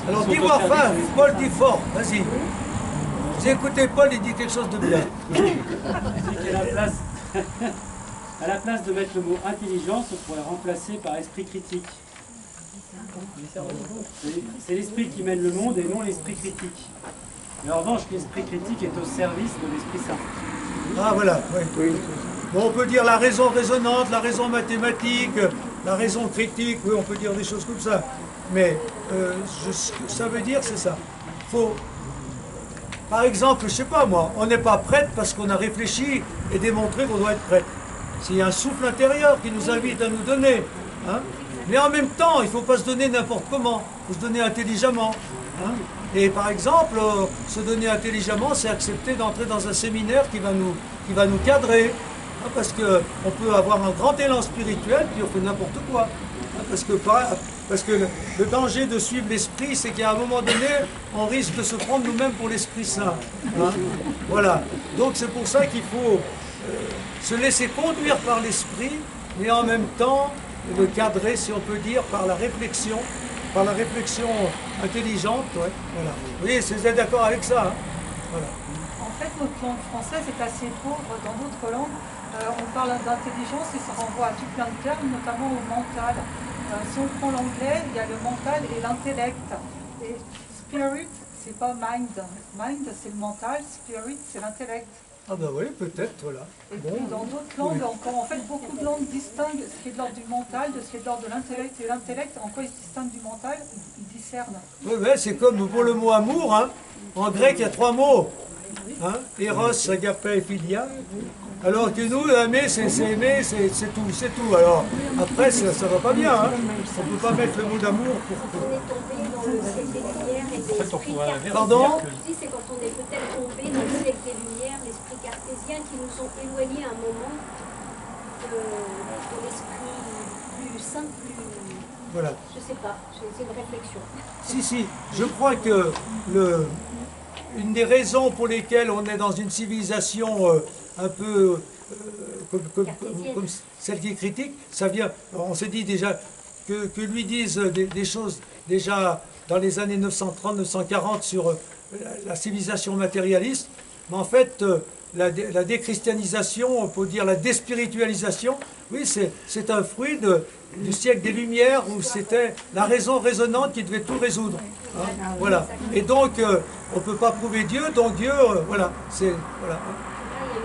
Alors sont dis-moi au service fin, de l'esprit Paul saint. dit fort, vas-y. Vous écoutez Paul, il dit quelque chose de bien. Je dis qu'à la place de mettre le mot intelligence, on pourrait remplacer par esprit critique. C'est l'esprit qui mène le monde et non l'esprit critique. Mais en revanche, l'esprit critique est au service de l'esprit saint. Ah voilà, oui. Bon, on peut dire la raison raisonnante, la raison mathématique, la raison critique, oui, on peut dire des choses comme ça. Mais ce que ça veut dire, c'est ça. Faut, par exemple, je sais pas moi, on n'est pas prêtre parce qu'on a réfléchi et démontré qu'on doit être prêtre. C'est un souffle intérieur qui nous invite à nous donner. Hein. Mais en même temps, il ne faut pas se donner n'importe comment, il faut se donner intelligemment. Hein. Et par exemple, se donner intelligemment, c'est accepter d'entrer dans un séminaire qui va nous cadrer. Hein, parce qu'on peut avoir un grand élan spirituel, puis on fait n'importe quoi. Hein, parce que le danger de suivre l'esprit, c'est qu'à un moment donné, on risque de se prendre nous-mêmes pour l'Esprit Saint. Hein. Voilà. Donc c'est pour ça qu'il faut se laisser conduire par l'esprit, mais en même temps le cadrer, si on peut dire, par la réflexion intelligente. Ouais, voilà. Oui, vous êtes d'accord avec ça, hein. Voilà. En fait, notre langue française est assez pauvre. Dans d'autres langues, on parle d'intelligence et ça renvoie à tout plein de termes, notamment au mental. Si on prend l'anglais, il y a le mental et l'intellect. Et spirit, c'est pas mind. Mind, c'est le mental, spirit, c'est l'intellect. Ah ben oui, peut-être, voilà. Et puis dans d'autres langues encore, en fait, beaucoup de langues distinguent ce qui est de l'ordre du mental de ce qui est de l'ordre de l'intellect. Et l'intellect, en quoi il se distingue du mental? Il discerne. Oui, ouais, c'est comme pour le mot amour, hein. En grec, il y a 3 mots. Hein. Eros, agape et philia. Alors que nous, aimer, c'est aimer, c'est tout. Alors, après, ça va pas bien. Hein. On ne peut pas mettre le mot d'amour pour... On est tombé dans le siècle des Lumières et de En fait, on l'esprit pourrait cartésien. Pardon? Je dis, c'est quand on est peut-être tombé dans le siècle des Lumières, l'esprit cartésien qui nous ont éloignés à un moment de l'esprit plus saint, plus... Voilà. Je sais pas, c'est une réflexion. Si, je crois que une des raisons pour lesquelles on est dans une civilisation un peu comme celle qui est critique, ça vient, on s'est dit déjà, que lui disent des choses déjà dans les années 930-940 sur la civilisation matérialiste, mais en fait, la déchristianisation, on peut dire la déspiritualisation, oui, c'est un fruit du siècle des Lumières où c'était la raison raisonnante qui devait tout résoudre. Hein, voilà. Et donc, on ne peut pas prouver Dieu, donc Dieu, voilà. Voilà.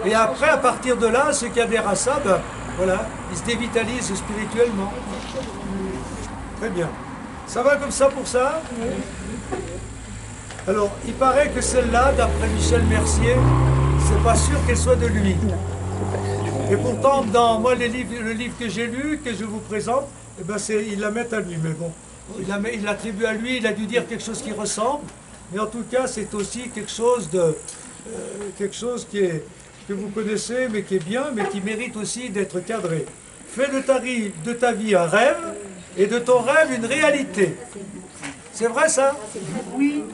Et après, à partir de là, ceux qui adhèrent à ça, ben, voilà, ils se dévitalisent spirituellement. Très bien. Ça va comme ça pour ça? Alors, il paraît que celle-là, d'après Michel Mercier, c'est pas sûr qu'elle soit de lui. Et pourtant, dans moi, le livre que j'ai lu, que je vous présente, eh ben ils la mettent à lui. Mais bon, il l'attribue à lui, il a dû dire quelque chose qui ressemble, mais en tout cas c'est aussi quelque chose que vous connaissez, mais qui est bien, mais qui mérite aussi d'être cadré. Fais de ta vie un rêve, et de ton rêve une réalité. C'est vrai ça? Oui.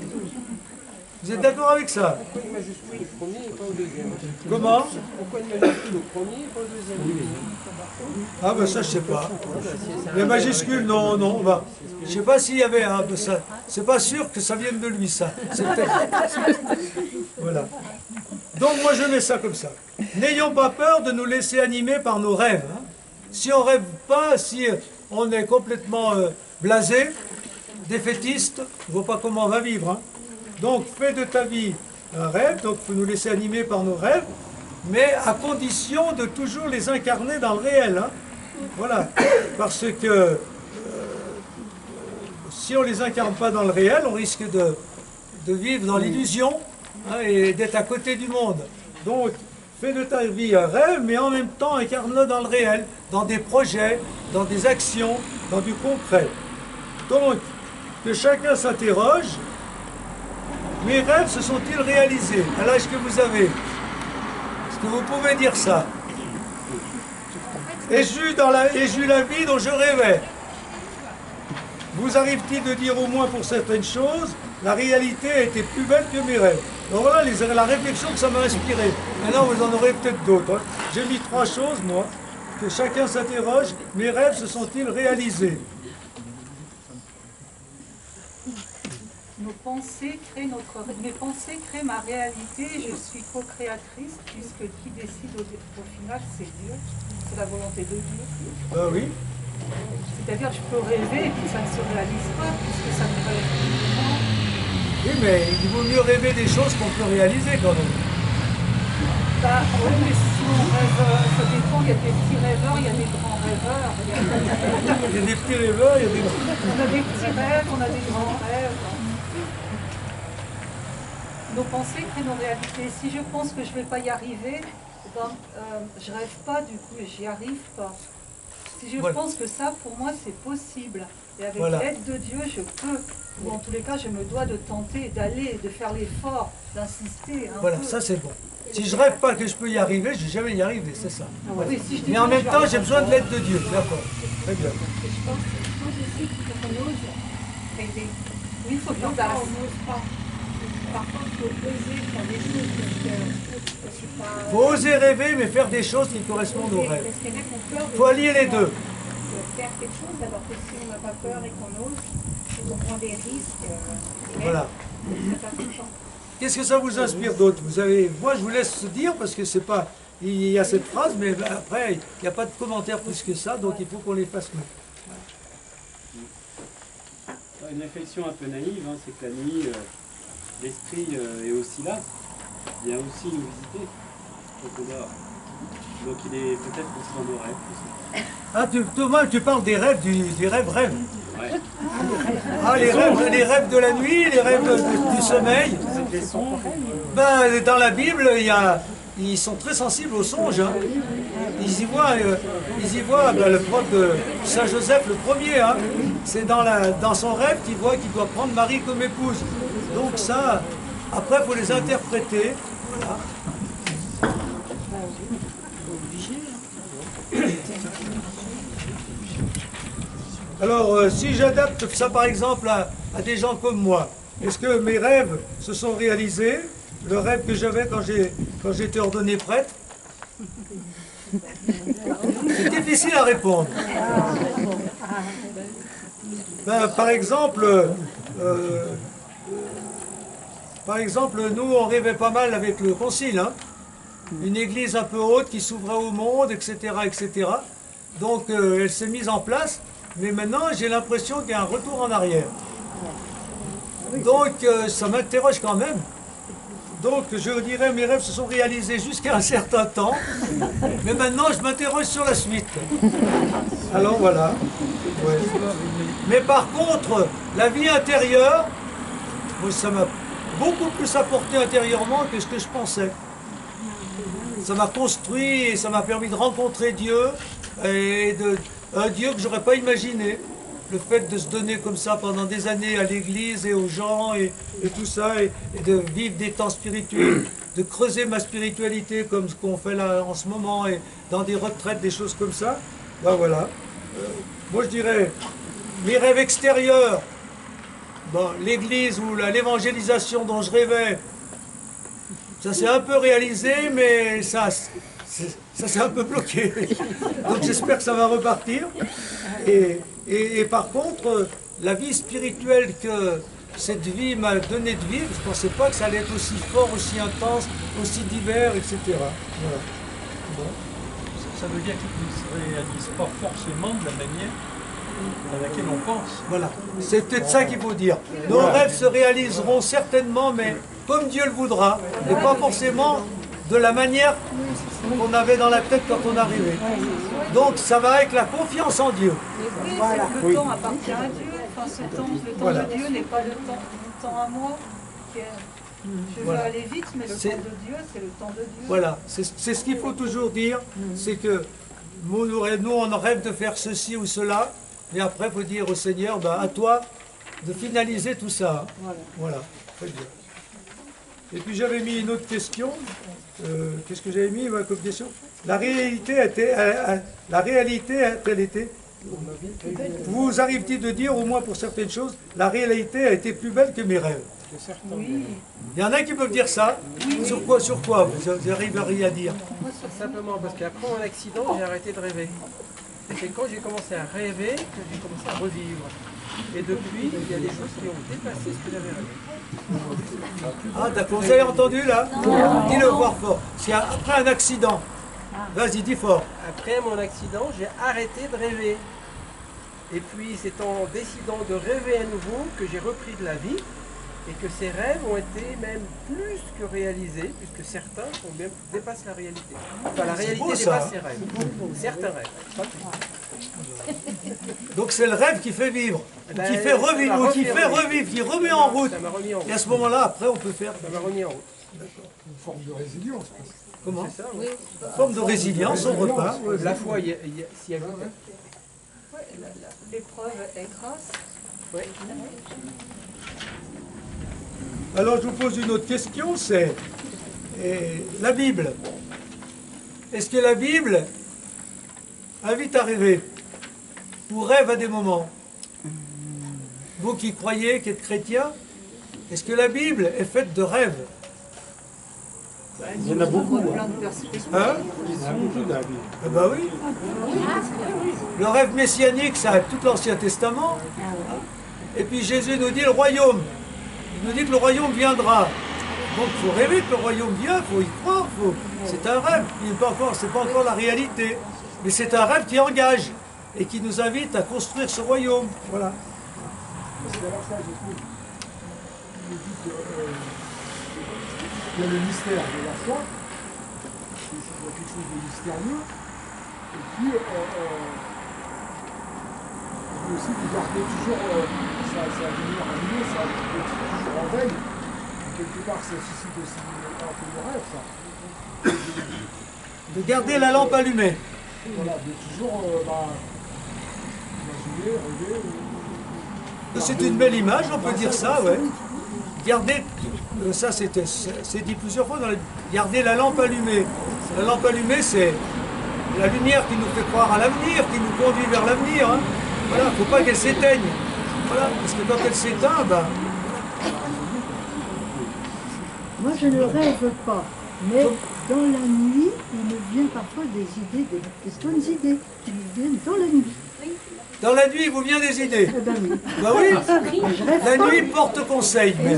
Vous êtes d'accord avec ça? Comment? Pourquoi il majuscule au premier et pas au deuxième? Ah ben ça je sais pas. Les majuscules, non, non. Bah, je sais pas s'il y avait un peu ça. C'est pas sûr que ça vienne de lui ça. C'est voilà. Donc moi je mets ça comme ça. N'ayons pas peur de nous laisser animer par nos rêves. Hein. Si on rêve pas, si on est complètement blasé, défaitiste, on ne voit pas comment on va vivre. Hein. Donc fais de ta vie un rêve, donc il faut nous laisser animer par nos rêves, mais à condition de toujours les incarner dans le réel. Hein. Voilà, parce que si on ne les incarne pas dans le réel, on risque de vivre dans l'illusion hein, et d'être à côté du monde. Donc fais de ta vie un rêve, mais en même temps incarne-le dans le réel, dans des projets, dans des actions, dans du concret. Donc, que chacun s'interroge, mes rêves se sont-ils réalisés à l'âge que vous avez? Est-ce que vous pouvez dire ça? Ai-je eu la vie dont je rêvais? Vous arrive-t-il de dire au moins pour certaines choses, la réalité a été plus belle que mes rêves? Donc voilà la réflexion que ça m'a inspiré. Maintenant vous en aurez peut-être d'autres. Hein. J'ai mis 3 choses, moi, que chacun s'interroge, mes rêves se sont-ils réalisés? Mes pensées créent ma réalité, je suis co-créatrice, puisque qui décide au final, c'est Dieu, c'est la volonté de Dieu. Ben oui. C'est-à-dire que je peux rêver et puis ça ne se réalise pas, puisque ça ne relève plus de moi. Oui, mais il vaut mieux rêver des choses qu'on peut réaliser quand même. Bah, oui, mais si on rêve, ça dépend, il y a des petits rêveurs, il y a des grands rêveurs. Il y a des petits rêveurs, il y a des grands rêveurs. On a des petits rêves, on a des grands rêves. Nos pensées créent nos réalités. Si je pense que je ne vais pas y arriver, ben, je ne rêve pas du coup et j'y arrive pas. Si je pense que ça, pour moi, c'est possible. Et avec l'aide de Dieu, je peux. Ou en tous les cas, je me dois de tenter, d'aller, de faire l'effort, d'insister. Voilà, ça c'est bon. Si je ne rêve pas que je peux y arriver, je ne vais jamais y arriver, c'est ça. Voilà. Oui, si mais en même temps, j'ai besoin de l'aide de Dieu. D'accord. Très bien. Je pense aussi qu'on ose rêver. Oui, il faut de l'audace. On n'ose pas. Parfois, il faut oser faire des choses parce que c'est pas... Il faut oser rêver, mais faire des choses qui correspondent aux rêves. Parce qu'il y en a qui ont peur de... Il faut allier les deux. De faire quelque chose, alors que si on n'a pas peur et qu'on ose, on prend des risques. Voilà. Qu'est-ce que ça vous inspire d'autre? Moi, je vous laisse dire parce que c'est pas. Il y a cette phrase, mais après, il n'y a pas de commentaire plus que ça, donc il faut qu'on les fasse nous. Une réflexion un peu naïve, hein, c'est que la nuit, l'esprit est aussi là. Il vient aussi nous visiter quand on dort. Donc il est peut-être aussi dans nos rêves aussi. Ah, Thomas, tu parles des rêves, du rêve-rêve. Ouais. Ah, les rêves de la nuit, les rêves du sommeil. Ben, dans la Bible, ils sont très sensibles aux songes. Hein. Ils y voient ben, le propre de Saint Joseph le premier. Hein. C'est dans son rêve qu'il voit qu'il doit prendre Marie comme épouse. Donc ça, après, il faut les interpréter. Voilà. Alors, si j'adapte ça par exemple à des gens comme moi, est-ce que mes rêves se sont réalisés? Le rêve que j'avais quand j'étais ordonné prêtre? C'est difficile à répondre. Ben, par exemple, nous on rêvait pas mal avec le concile, hein? Une église un peu haute qui s'ouvrait au monde, etc. etc. Donc elle s'est mise en place. Mais maintenant, j'ai l'impression qu'il y a un retour en arrière. Donc, ça m'interroge quand même. Donc, je dirais, mes rêves se sont réalisés jusqu'à un certain temps. Mais maintenant, je m'interroge sur la suite. Alors, voilà. Ouais. Mais par contre, la vie intérieure, moi, ça m'a beaucoup plus apporté intérieurement que ce que je pensais. Ça m'a construit et ça m'a permis de rencontrer Dieu et un Dieu que j'aurais pas imaginé. le fait de se donner comme ça pendant des années à l'église et aux gens et tout ça, et de vivre des temps spirituels, de creuser ma spiritualité comme ce qu'on fait là en ce moment, et dans des retraites, des choses comme ça, ben voilà. Moi je dirais, mes rêves extérieurs, bon, l'église ou l'évangélisation dont je rêvais, ça s'est un peu réalisé, mais ça s'est un peu bloqué. Donc j'espère que ça va repartir. Et par contre, la vie spirituelle que cette vie m'a donné de vivre, je ne pensais pas que ça allait être aussi fort, aussi intense, aussi divers, etc. Voilà. Bon. Ça veut dire qu'il ne se réalise pas forcément de la manière à laquelle on pense. Voilà, c'est peut-être ça qu'il faut dire. Nos rêves se réaliseront certainement, mais comme Dieu le voudra, et pas forcément de la manière qu'on avait dans la tête quand on arrivait. Donc ça va avec la confiance en Dieu. Voilà. Le temps appartient à Dieu. Enfin, le temps Voilà. de Dieu n'est pas le temps à moi. Je veux aller vite, mais le temps de Dieu, c'est le temps de Dieu. Voilà, c'est ce qu'il faut toujours dire, c'est que nous, on rêve de faire ceci ou cela, et après, il faut dire au Seigneur, ben, à toi de finaliser tout ça. Voilà, très bien. Et puis j'avais mis une autre question. Qu'est-ce que j'avais mis comme question? La réalité a-t-elle été? Vous arrive-t-il de dire, au moins pour certaines choses, la réalité a été plus belle que mes rêves? Oui. Il y en a qui peuvent dire ça. Sur quoi vous arriveriez à dire? Simplement parce qu'après mon accident, j'ai arrêté de rêver. Et c'est quand j'ai commencé à rêver que j'ai commencé à revivre. Et depuis, il y a des choses qui ont dépassé ce que j'avais rêvé. Ah d'accord, vous avez entendu là? Dis-le voir fort. C'est après un accident. Vas-y, dis fort. Après mon accident, j'ai arrêté de rêver. Et puis c'est en décidant de rêver à nouveau que j'ai repris de la vie et que ces rêves ont été même plus que réalisés, puisque certains dépassent la réalité. Enfin, la réalité beau, dépasse ça. ces rêves. Certains rêves, pas tous. Donc c'est le rêve qui fait vivre, ou Ben, qui fait revivre, ça m'a ou qui refait fait revivre. revivre, qui remet en route. Ça m'a remis en route. Et à ce moment-là, après, on peut faire Ça m'a remis en route. Une forme de résilience. comment? C'est ça, oui. Forme de résilience, on repart. La foi s'y ajoute. Ouais, l'épreuve est grâce. Oui. Alors je vous pose une autre question, c'est la Bible. Est-ce que la Bible invite à rêver ou rêve à des moments? Vous qui croyez, qui êtes chrétiens, est-ce que la Bible est faite de rêves? Il y en a beaucoup. Plein de perspectives. Hein? Il y en a beaucoup dans la Bible. Eh ben oui. Le rêve messianique, ça a tout l'Ancien Testament. Et puis Jésus nous dit le royaume. Il nous dit que le royaume viendra. Donc il faut rêver que le royaume vient, il faut y croire. C'est un rêve. C'est pas encore la réalité. Mais c'est un rêve qui engage et qui nous invite à construire ce royaume. Voilà. Parce qu'alors ça, je trouve, il nous dit que, il y a le mystère de la foi, c'est quelque chose de mystérieux, et puis il faut aussi de garder toujours sa lumière allumée, ça être toujours en veille, et quelque part ça suscite aussi un peu de rêve, ça. De garder la lampe allumée. Voilà, de toujours imaginer, rêver. C'est une belle image, on peut dire ça, ouais. Garder, ça c'est dit plusieurs fois dans la Bible, garder la lampe allumée. La lampe allumée, c'est la lumière qui nous fait croire à l'avenir, qui nous conduit vers l'avenir. Hein. Voilà, il ne faut pas qu'elle s'éteigne. Voilà, parce que quand elle s'éteint, ben, Moi, je ne rêve pas, mais dans la nuit, il me vient parfois des idées, des bonnes idées qui me viennent dans la nuit. dans la nuit, il vous vient des idées. Eh ben oui. Ben oui, Je rêve la pas. nuit porte conseil. Mais...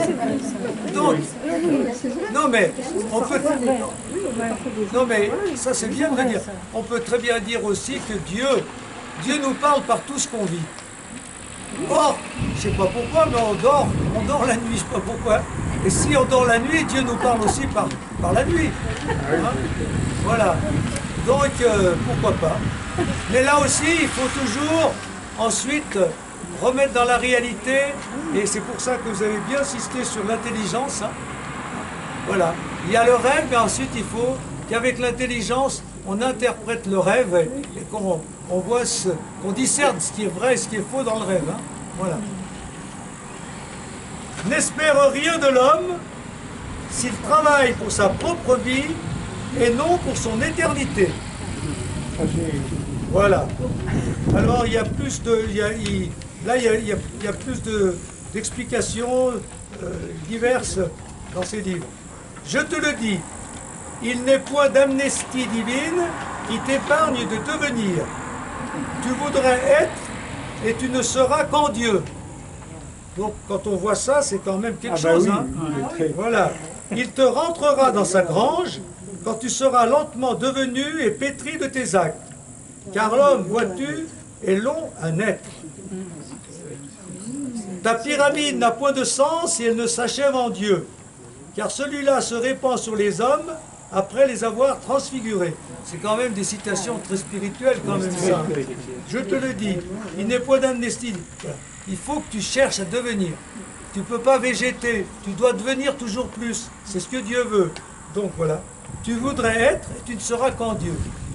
Donc, C'est vrai. non mais, on peut... Non mais, ça c'est bien de le dire. On peut très bien dire aussi que Dieu nous parle par tout ce qu'on vit. Or, je sais pas pourquoi, mais on dort la nuit, je sais pas pourquoi. Et si on dort la nuit, Dieu nous parle aussi par la nuit. Hein? Voilà. Donc, pourquoi pas. Mais là aussi, il faut toujours ensuite remettre dans la réalité, et c'est pour ça que vous avez bien insisté sur l'intelligence. Hein? Voilà. Il y a le rêve, mais ensuite il faut qu'avec l'intelligence, on interprète le rêve et on voit qu'on discerne ce qui est vrai et ce qui est faux dans le rêve. Hein. Voilà. N'espère rien de l'homme s'il travaille pour sa propre vie et non pour son éternité. Voilà. Alors il y a plus de, là il y a plus d'explications diverses dans ces livres. Je te le dis, il n'est point d'amnestie divine qui t'épargne de devenir. Tu voudrais être et tu ne seras qu'en Dieu. Donc quand on voit ça, c'est quand même quelque chose. Oui, hein. Voilà. Il te rentrera dans sa grange quand tu seras lentement devenu et pétri de tes actes. Car l'homme, vois-tu, est long à naître. Ta pyramide n'a point de sens et elle ne s'achève en Dieu. Car celui-là se répand sur les hommes après les avoir transfigurés. C'est quand même des citations très spirituelles quand même ça. Je te le dis, il n'est point d'amnestie. Il faut que tu cherches à devenir. Tu ne peux pas végéter, tu dois devenir toujours plus. C'est ce que Dieu veut. Donc voilà, tu voudrais être et tu ne seras qu'en Dieu.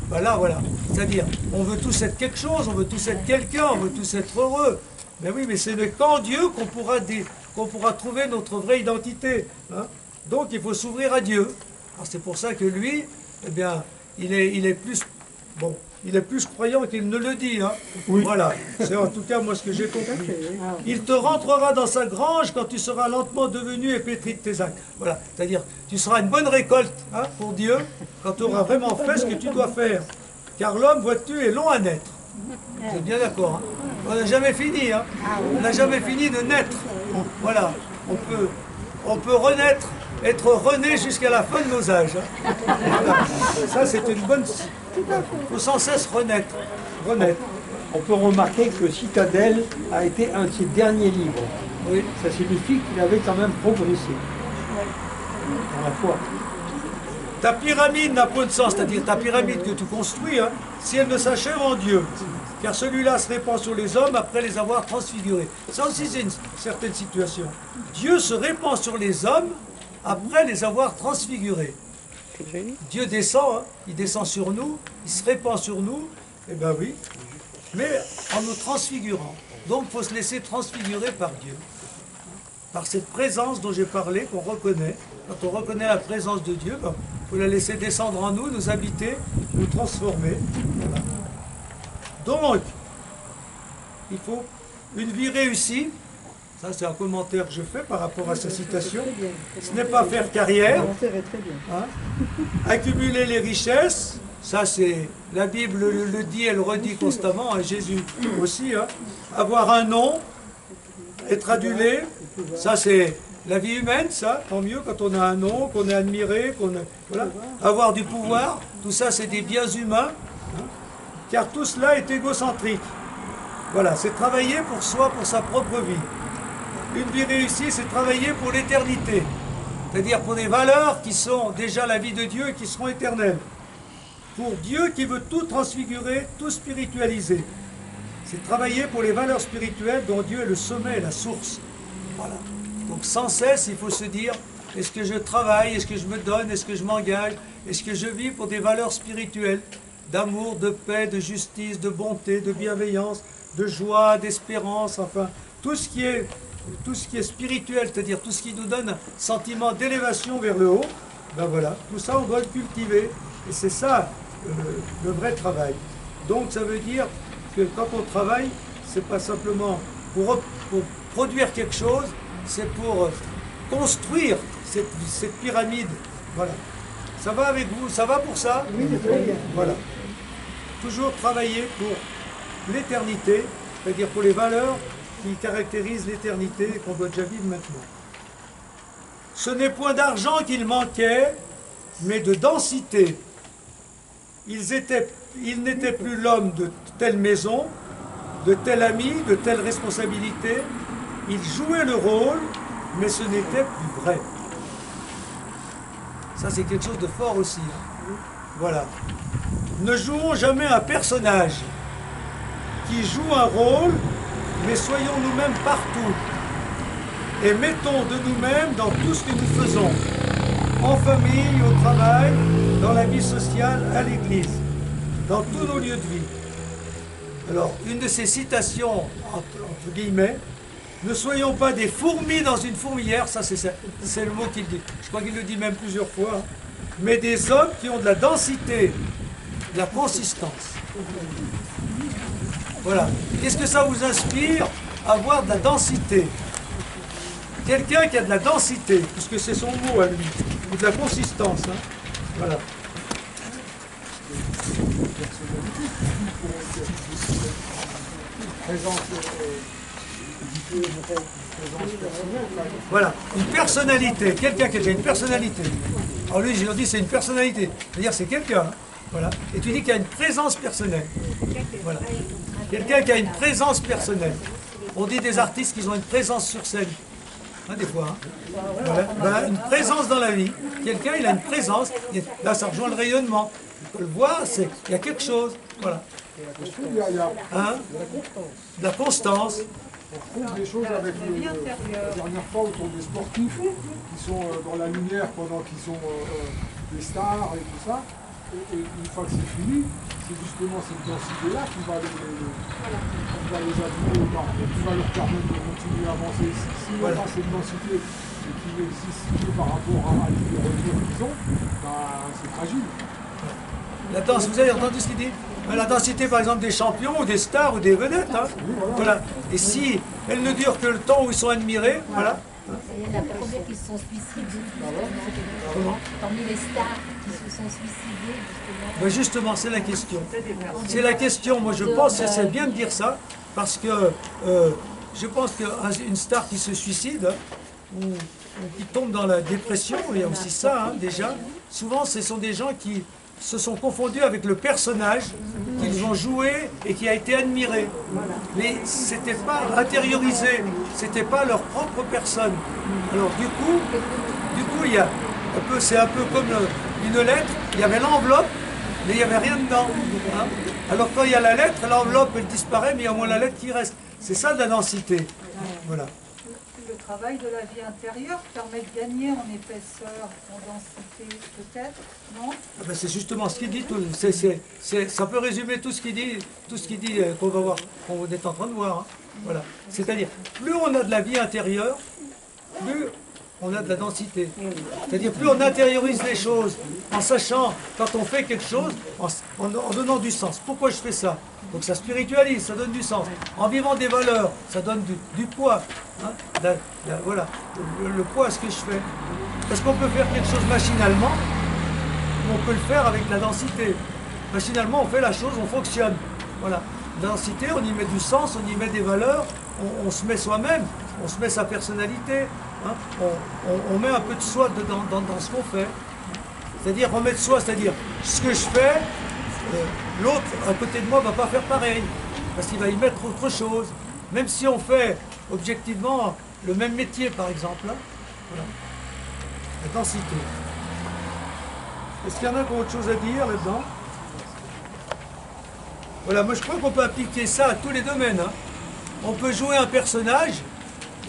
Voilà, voilà. C'est-à-dire, on veut tous être quelque chose, on veut tous être quelqu'un, on veut tous être heureux. Mais oui, mais c'est qu'en Dieu qu'on pourra trouver notre vraie identité. Hein. Donc il faut s'ouvrir à Dieu. C'est pour ça que lui, eh bien, il est plus, bon, il est plus croyant qu'il ne le dit. Hein. Oui. Voilà, c'est en tout cas moi ce que j'ai compris. Il te rentrera dans sa grange quand tu seras lentement devenu et pétri de tes actes. Voilà, c'est-à-dire tu seras une bonne récolte hein, pour Dieu quand tu auras vraiment fait ce que tu dois faire. Car l'homme, vois-tu, est long à naître. Vous êtes bien d'accord hein. On n'a jamais fini, hein. On n'a jamais fini de naître. Voilà, on peut renaître, être rené jusqu'à la fin de nos âges. Hein. Voilà. Ça, c'est une bonne... Il faut sans cesse renaître. On peut remarquer que Citadelle a été un de ses derniers livres. Oui. Ça signifie qu'il avait quand même progressé dans la foi. Ta pyramide n'a point de sens, c'est-à-dire ta pyramide que tu construis, hein, si elle ne s'achève en Dieu. Car celui-là se répand sur les hommes après les avoir transfigurés. Ça aussi, c'est une certaine situation. Dieu se répand sur les hommes après les avoir transfigurés. Dieu descend, hein, il descend sur nous, il se répand sur nous, eh bien oui, mais en nous transfigurant. Donc il faut se laisser transfigurer par Dieu. Par cette présence dont j'ai parlé, qu'on reconnaît. Quand on reconnaît la présence de Dieu, il faut la laisser descendre en nous, nous habiter, nous transformer. Voilà. Donc, il faut une vie réussie. Ça, c'est un commentaire que je fais par rapport à sa citation. Ce n'est pas faire carrière. Hein, accumuler les richesses. Ça, c'est la Bible le dit, elle le redit constamment. Hein, Jésus aussi. Hein. Avoir un nom, être adulé. Ça, c'est la vie humaine, ça. Tant mieux quand on a un nom, qu'on est admiré, voilà. Avoir du pouvoir. Tout ça, c'est des biens humains. Hein, car tout cela est égocentrique. Voilà, c'est travailler pour soi, pour sa propre vie. Une vie réussie, c'est travailler pour l'éternité. C'est-à-dire pour des valeurs qui sont déjà la vie de Dieu et qui seront éternelles. Pour Dieu qui veut tout transfigurer, tout spiritualiser. C'est travailler pour les valeurs spirituelles dont Dieu est le sommet, la source. Voilà. Donc sans cesse, il faut se dire, est-ce que je travaille, est-ce que je me donne, est-ce que je m'engage, est-ce que je vis pour des valeurs spirituelles, d'amour, de paix, de justice, de bonté, de bienveillance, de joie, d'espérance, enfin, tout ce qui est spirituel, c'est-à-dire tout ce qui nous donne un sentiment d'élévation vers le haut, ben voilà, tout ça on doit le cultiver. Et c'est ça le vrai travail. Donc ça veut dire que quand on travaille, c'est pas simplement pour produire quelque chose, c'est pour construire cette pyramide. Voilà. Ça va avec vous? Ça va pour ça? Oui, très bien. Voilà. Toujours travailler pour l'éternité, c'est-à-dire pour les valeurs qui caractérisent l'éternité et qu'on doit déjà vivre maintenant. Ce n'est point d'argent qu'il manquait, mais de densité. Il n'était plus l'homme de telle maison, de tel ami, de telle responsabilité. Il jouait le rôle, mais ce n'était plus vrai. Ça, c'est quelque chose de fort aussi. Hein. Voilà. Ne jouons jamais un personnage qui joue un rôle, mais soyons nous-mêmes partout. Et mettons de nous-mêmes dans tout ce que nous faisons. En famille, au travail, dans la vie sociale, à l'église, dans tous nos lieux de vie. Alors, une de ces citations, entre guillemets, ne soyons pas des fourmis dans une fourmilière, ça c'est le mot qu'il dit. Je crois qu'il le dit même plusieurs fois. Mais des hommes qui ont de la densité, de la consistance. Voilà. Qu'est-ce que ça vous inspire? Avoir de la densité. Quelqu'un qui a de la densité, puisque c'est son mot à lui, ou de la consistance. Hein. Voilà. Voilà, une personnalité, quelqu'un qui a déjà une personnalité. Alors lui, je leur dis c'est une personnalité, c'est-à-dire c'est quelqu'un, hein. Voilà. Et tu dis qu'il y a une présence personnelle. Voilà. Quelqu'un qui a une présence personnelle. On dit des artistes qu'ils ont une présence sur scène. Hein, des fois. Hein. Voilà. Ben, une présence dans la vie. Quelqu'un, il a une présence. Là, ça rejoint le rayonnement. On peut le voir, il y a quelque chose. Voilà. Hein? De la constance. On retrouve des choses avec la dernière fois autour des sportifs qui sont dans la lumière pendant qu'ils sont des stars et tout ça. Et une fois que c'est fini, c'est justement cette densité-là qui va les amener, qui va leur permettre de continuer à avancer. Si on a cette densité et qui n'existe par rapport à les retours qu'ils ont, ben, c'est fragile. Vous avez entendu ce qu'il dit? La densité par exemple des champions ou des stars ou des vedettes. Hein. Voilà. Et si elle ne dure que le temps où ils sont admirés, voilà. Il y en a combien qui se sont suicidés justement? Parmi les stars qui se sont suicidés justement. Ben justement, c'est la question. C'est la question. Moi je pense que c'est bien de dire ça, parce que je pense qu'une star qui se suicide, ou qui tombe dans la dépression, il y a aussi ça hein, déjà, souvent ce sont des gens qui se sont confondus avec le personnage qu'ils ont joué et qui a été admiré. Mais c'était pas intériorisé, c'était pas leur propre personne. Alors du coup il y a c'est un peu comme une lettre, il y avait l'enveloppe, mais il n'y avait rien dedans. Hein. Alors quand il y a la lettre, l'enveloppe elle disparaît, mais il y a au moins la lettre qui reste. C'est ça de la densité. Voilà. Le travail de la vie intérieure permet de gagner en épaisseur, en densité, peut-être, non? Ah ben c'est justement ce qu'il dit. Ça peut résumer tout ce qu'il dit, qu'on va voir, qu'on est en train de voir. Hein. Voilà. C'est-à-dire, plus on a de la vie intérieure, plus on a de la densité. C'est-à-dire, plus on intériorise les choses, en sachant, quand on fait quelque chose, en donnant du sens. Pourquoi je fais ça? Donc ça spiritualise, ça donne du sens. En vivant des valeurs, ça donne du poids. Hein, voilà, le poids à ce que je fais. Parce qu'on peut faire quelque chose machinalement, ou on peut le faire avec la densité. Machinalement, on fait la chose, on fonctionne. Voilà. La densité, on y met du sens, on y met des valeurs, on se met soi-même, on se met sa personnalité. Hein, on met un peu de soi dans ce qu'on fait. C'est-à-dire remettre soi, c'est-à-dire ce que je fais, l'autre à côté de moi ne va pas faire pareil, parce qu'il va y mettre autre chose. Même si on fait objectivement le même métier par exemple. Hein, voilà. La densité. Est-ce qu'il y en a qui ont autre chose à dire là-dedans? Voilà, moi je crois qu'on peut appliquer ça à tous les domaines. Hein. On peut jouer un personnage.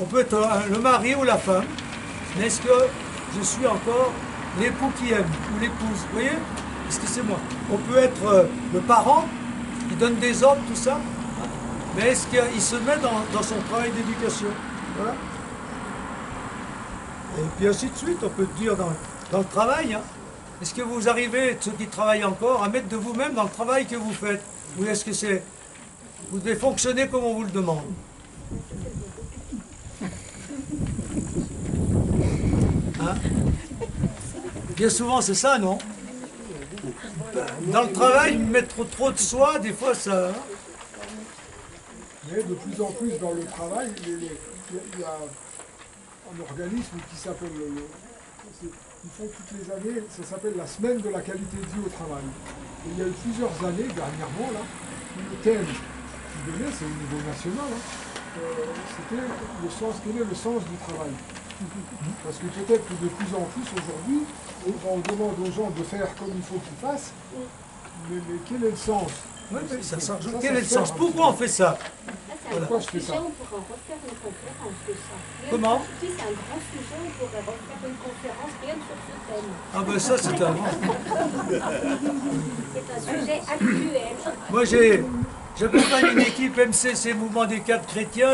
On peut être le mari ou la femme, mais est-ce que je suis encore l'époux qui aime, ou l'épouse, vous voyez? Est-ce que c'est moi? On peut être le parent, qui donne des ordres, tout ça, mais est-ce qu'il se met dans son travail d'éducation? Voilà. Et puis ainsi de suite, on peut dire dans le travail, hein. Est-ce que vous arrivez, ceux qui travaillent encore, à mettre de vous-même dans le travail que vous faites? Ou est-ce que vous devez fonctionner comme on vous le demande? Hein? Bien souvent c'est ça, non? Dans le travail, mettre trop de soi, des fois ça... Mais de plus en plus dans le travail, il y a un organisme qui s'appelle, ils font toutes les années, ça s'appelle la semaine de la qualité de vie au travail. Et il y a eu plusieurs années, dernièrement, là, le thème qui donnait, c'est au niveau national, hein, c'était le sens, quel est le sens du travail? Parce que peut-être que de plus en plus aujourd'hui, on demande aux gens de faire comme il faut qu'ils fassent, mais quel est le sens? Oui, quel est le sens? Pourquoi on fait ça? Voilà. Pourquoi je fais ça? On pourrait en refaire une conférence de ça. Comment? C'est un grand sujet, on pourrait refaire une conférence rien que sur ce thème. Ah ben ça c'est un... C'est un sujet actuel. Moi J'accompagne une équipe MCC, Mouvement des cadres chrétiens,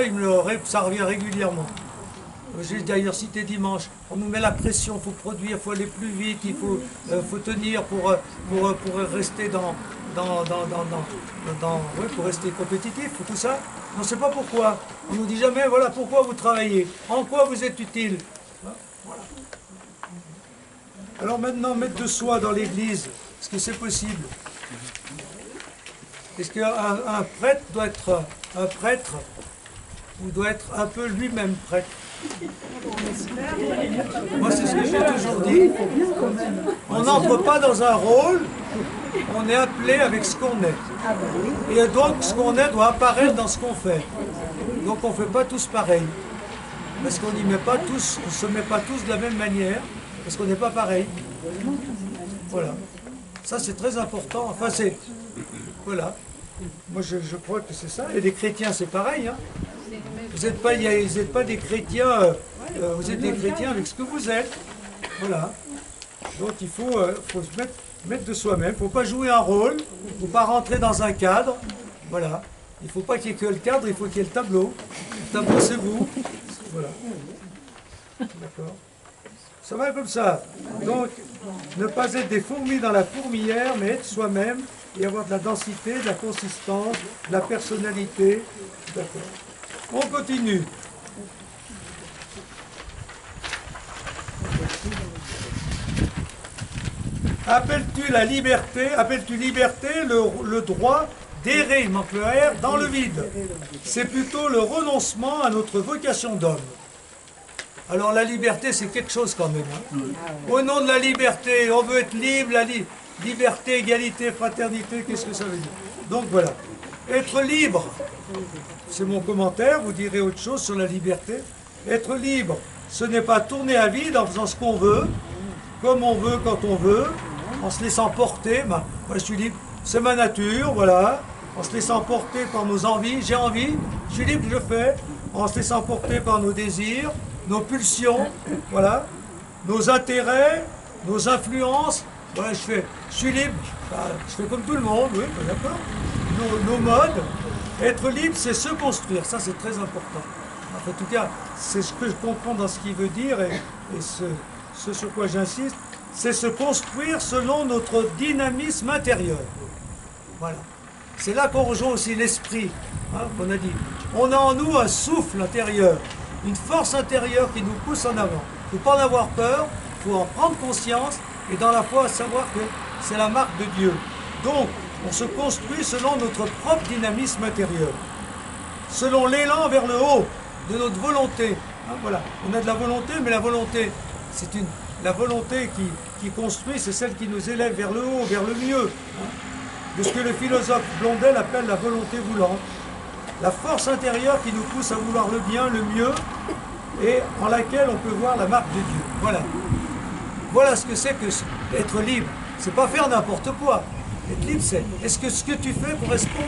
ça revient régulièrement. J'ai d'ailleurs cité dimanche, on nous met la pression, il faut produire, il faut aller plus vite, il faut tenir pour rester pour rester compétitif, tout ça. On ne sait pas pourquoi. On nous dit jamais, voilà pourquoi vous travaillez, en quoi vous êtes utile. Voilà. Alors maintenant, mettre de soi dans l'Église, est-ce que c'est possible? Est-ce qu'un prêtre doit être un prêtre ou doit être un peu lui-même prêtre? Moi, c'est ce que j'ai toujours dit. On n'entre pas dans un rôle, on est appelé avec ce qu'on est. Et donc, ce qu'on est doit apparaître dans ce qu'on fait. Donc, on ne fait pas tous pareil. Parce qu'on n'y met pas tous, on ne se met pas tous de la même manière, parce qu'on n'est pas pareil. Voilà. Ça, c'est très important. Enfin, c'est... Voilà. Moi, je crois que c'est ça. Et les chrétiens, c'est pareil. Hein. Vous n'êtes pas des chrétiens, vous êtes des chrétiens avec ce que vous êtes. Voilà. Donc, il faut se mettre de soi-même. Il ne faut pas jouer un rôle. Il ne faut pas rentrer dans un cadre. Voilà. Il ne faut pas qu'il y ait que le cadre, il faut qu'il y ait le tableau. Le tableau, c'est vous. Voilà. D'accord. Ça va comme ça. Donc, ne pas être des fourmis dans la fourmilière, mais être soi-même et avoir de la densité, de la consistance, de la personnalité. D'accord. On continue. Appelles-tu liberté le droit d'errer, il manque le R, dans le vide? C'est plutôt le renoncement à notre vocation d'homme. Alors la liberté, c'est quelque chose quand même. Hein. Au nom de la liberté, on veut être libre, liberté, égalité, fraternité, qu'est-ce que ça veut dire? Donc voilà, être libre, c'est mon commentaire, vous direz autre chose sur la liberté. Être libre, ce n'est pas tourner à vide en faisant ce qu'on veut, comme on veut, quand on veut, en se laissant porter. Moi je suis libre, c'est ma nature, voilà, en se laissant porter par nos envies, j'ai envie, je suis libre, je fais, en se laissant porter par nos désirs, nos pulsions, voilà, nos intérêts, nos influences. Voilà, je suis libre, je fais comme tout le monde, oui, d'accord. Nos modes. Être libre, c'est se construire, ça c'est très important. En tout cas, c'est ce que je comprends dans ce qu'il veut dire et ce sur quoi j'insiste, c'est se construire selon notre dynamisme intérieur. Voilà. C'est là qu'on rejoint aussi l'esprit, hein, qu'on a dit. On a en nous un souffle intérieur, une force intérieure qui nous pousse en avant. Il ne faut pas en avoir peur, il faut en prendre conscience et dans la foi savoir que c'est la marque de Dieu. Donc, on se construit selon notre propre dynamisme intérieur, selon l'élan vers le haut de notre volonté. Hein, voilà. On a de la volonté, mais la volonté, la volonté qui construit, c'est celle qui nous élève vers le haut, vers le mieux. Hein, de ce que le philosophe Blondel appelle la volonté voulante. La force intérieure qui nous pousse à vouloir le bien, le mieux, et en laquelle on peut voir la marque de Dieu. Voilà. Voilà ce que c'est que être libre. C'est pas faire n'importe quoi. Être libre, c'est est-ce que ce que tu fais correspond